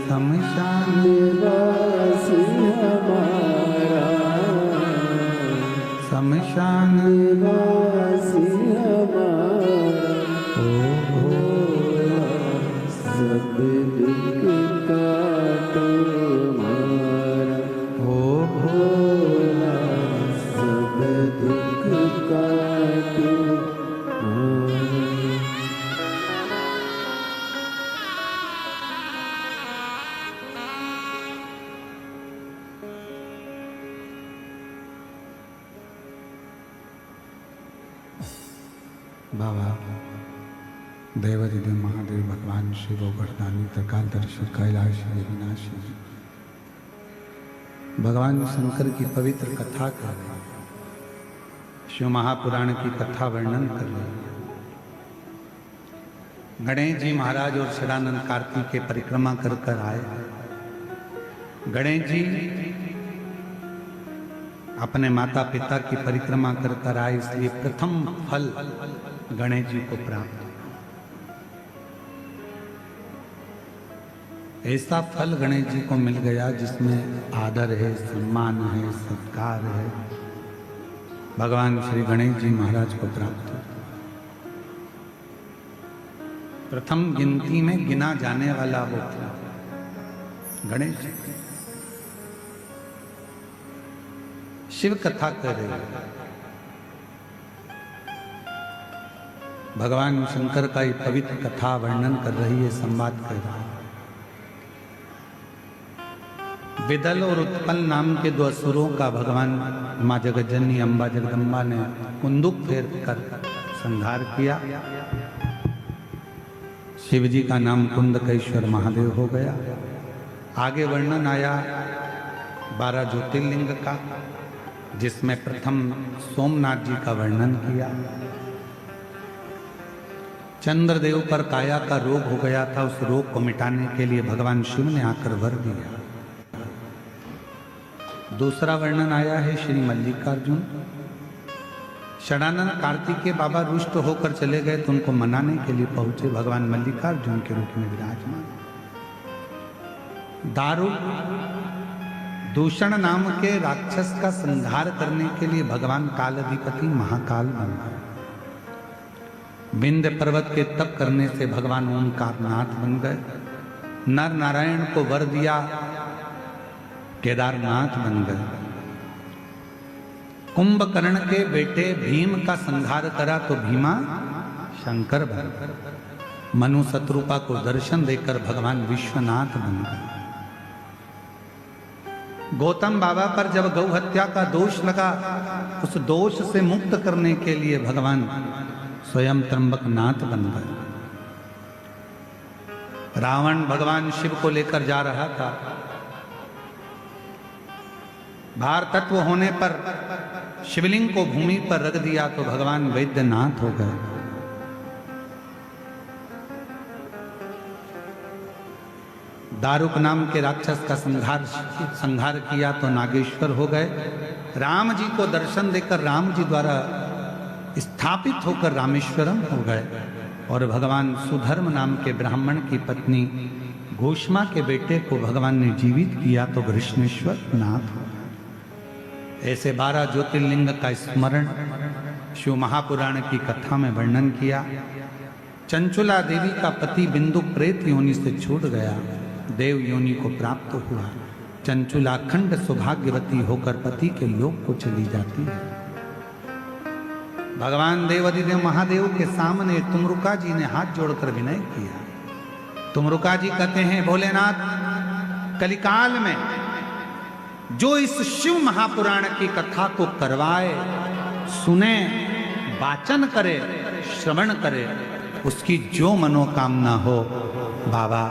शमशान निवास हमारा, शमशान निवास हमारा। ओ भोला सब दुख काटो हमारा, ओ भोला सब दुख काटो हमारा। बाबा देवादिदेव महादेव भगवान शिव वरदानी त्रिकालदर्शी कैलाशी अविनाशी भगवान शंकर की पवित्र कथा कर रहे हैं, शिव महापुराण की कथा वर्णन कर रहे हैं। गणेश जी महाराज और सदानंद कार्तिक के परिक्रमा कर कर आए। गणेश जी अपने माता पिता की परिक्रमा कर कर आए, इसलिए प्रथम फल गणेश जी को प्राप्त। ऐसा फल गणेश जी को मिल गया जिसमें आदर है, सम्मान है, सत्कार है, भगवान श्री गणेश जी महाराज को प्राप्त हो। प्रथम गिनती में गिना जाने वाला वो गणेश जी। शिव कथा कर रहे हैं, भगवान शंकर का ये पवित्र कथा वर्णन कर रही है, संवाद कर रहा है। विदल और उत्पल नाम के दो असुरों का भगवान माँ जगज्जननी अम्बा जगदम्बा ने कुंदुक फेर कर संहार किया। शिव जी का नाम कुंदकेश्वर महादेव हो गया। आगे वर्णन आया 12 ज्योतिर्लिंग का, जिसमें प्रथम सोमनाथ जी का वर्णन किया। चंद्रदेव पर काया का रोग हो गया था, उस रोग को मिटाने के लिए भगवान शिव ने आकर वर दिया। दूसरा वर्णन आया है श्री मल्लिकार्जुन। षडानंद कार्तिकेय बाबा रुष्ट होकर चले गए तो उनको मनाने के लिए पहुंचे, भगवान मल्लिकार्जुन के रूप में विराजमान। दारू दूषण नाम के राक्षस का संहार करने के लिए भगवान काल अधिपति महाकाल बन गए। विंध्य पर्वत के तप करने से भगवान ओंकारनाथ बन गए। नर नारायण को वर दिया, केदारनाथ बन गए। कुंभकर्ण के बेटे भीम का संहार करा तो भीमा शंकर बन गए। मनु शत्रुपा को दर्शन देकर भगवान विश्वनाथ बन गए। गौतम बाबा पर जब गौ हत्या का दोष लगा, उस दोष से मुक्त करने के लिए भगवान स्वयं त्र्यंबकनाथ बन गए। रावण भगवान शिव को लेकर जा रहा था, भार तत्व होने पर शिवलिंग को भूमि पर रख दिया तो भगवान वैद्यनाथ हो गए। दारुक नाम के राक्षस का संहार किया तो नागेश्वर हो गए। राम जी को दर्शन देकर राम जी द्वारा स्थापित होकर रामेश्वरम हो गए। और भगवान सुधर्म नाम के ब्राह्मण की पत्नी घोषमा के बेटे को भगवान ने जीवित किया तो कृष्णेश्वर नाथ हो गए। ऐसे 12 ज्योतिर्लिंग का स्मरण शिव महापुराण की कथा में वर्णन किया। चंचुला देवी का पति बिंदु प्रेत योनि से छूट गया, देव योनि को प्राप्त हुआ। चंचुला अखंड सौभाग्यवती होकर पति के लोक को चली जाती है। भगवान देवाधिदेव महादेव के सामने तुमरुका जी ने हाथ जोड़कर विनय किया। तुमरुका जी कहते हैं, भोलेनाथ, कलिकाल में जो इस शिव महापुराण की कथा को करवाए, सुने, वाचन करे, श्रवण करे, उसकी जो मनोकामना हो बाबा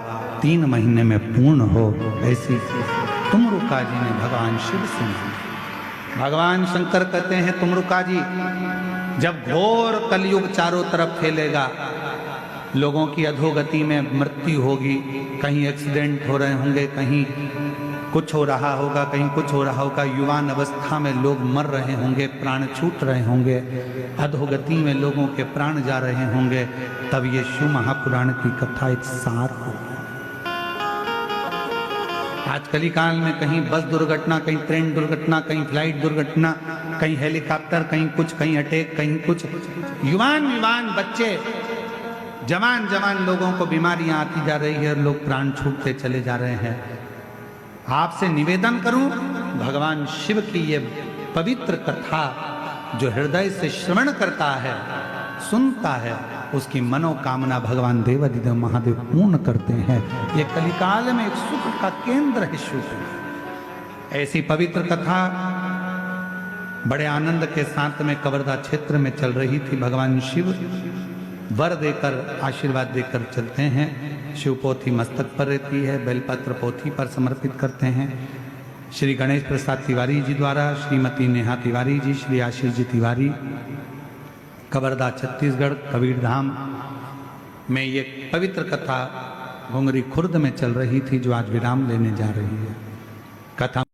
3 महीने में पूर्ण हो, ऐसी तुमरुका जी ने भगवान शिव से मांगी। भगवान शंकर कहते हैं, तुमरुका जी, जब घोर कलयुग चारों तरफ फैलेगा, लोगों की अधोगति में मृत्यु होगी, कहीं एक्सीडेंट हो रहे होंगे, कहीं कुछ हो रहा होगा, कहीं कुछ हो रहा होगा, युवान अवस्था में लोग मर रहे होंगे, प्राण छूट रहे होंगे, अधोगति में लोगों के प्राण जा रहे होंगे, तब ये शिव महापुराण की कथा एक सार होगी। आज कलिकाल में कहीं बस दुर्घटना, कहीं ट्रेन दुर्घटना, कहीं फ्लाइट दुर्घटना, कहीं हेलीकॉप्टर, कहीं कुछ, कहीं अटैक, कहीं कुछ, युवान बच्चे, जवान लोगों को बीमारियां आती जा रही है और लोग प्राण छूटते चले जा रहे हैं। आपसे निवेदन करूं, भगवान शिव की ये पवित्र कथा जो हृदय से श्रवण करता है, सुनता है, उसकी मनोकामना भगवान देवाधिदेव महादेव पूर्ण करते हैं। ये कलिकाल में एक सुख का केंद्र है शिव। ऐसी पवित्र कथा बड़े आनंद के साथ में कवर्धा क्षेत्र में चल रही थी। भगवान शिव वर देकर, आशीर्वाद देकर चलते हैं। शिव पोथी मस्तक पर रहती है, बेलपत्र पोथी पर समर्पित करते हैं। श्री गणेश प्रसाद तिवारी जी द्वारा, श्रीमती नेहा तिवारी जी, श्री आशीष जी तिवारी, कवर्धा छत्तीसगढ़ कबीरधाम में ये पवित्र कथा घुंगरी खुर्द में चल रही थी, जो आज विराम लेने जा रही है। कथा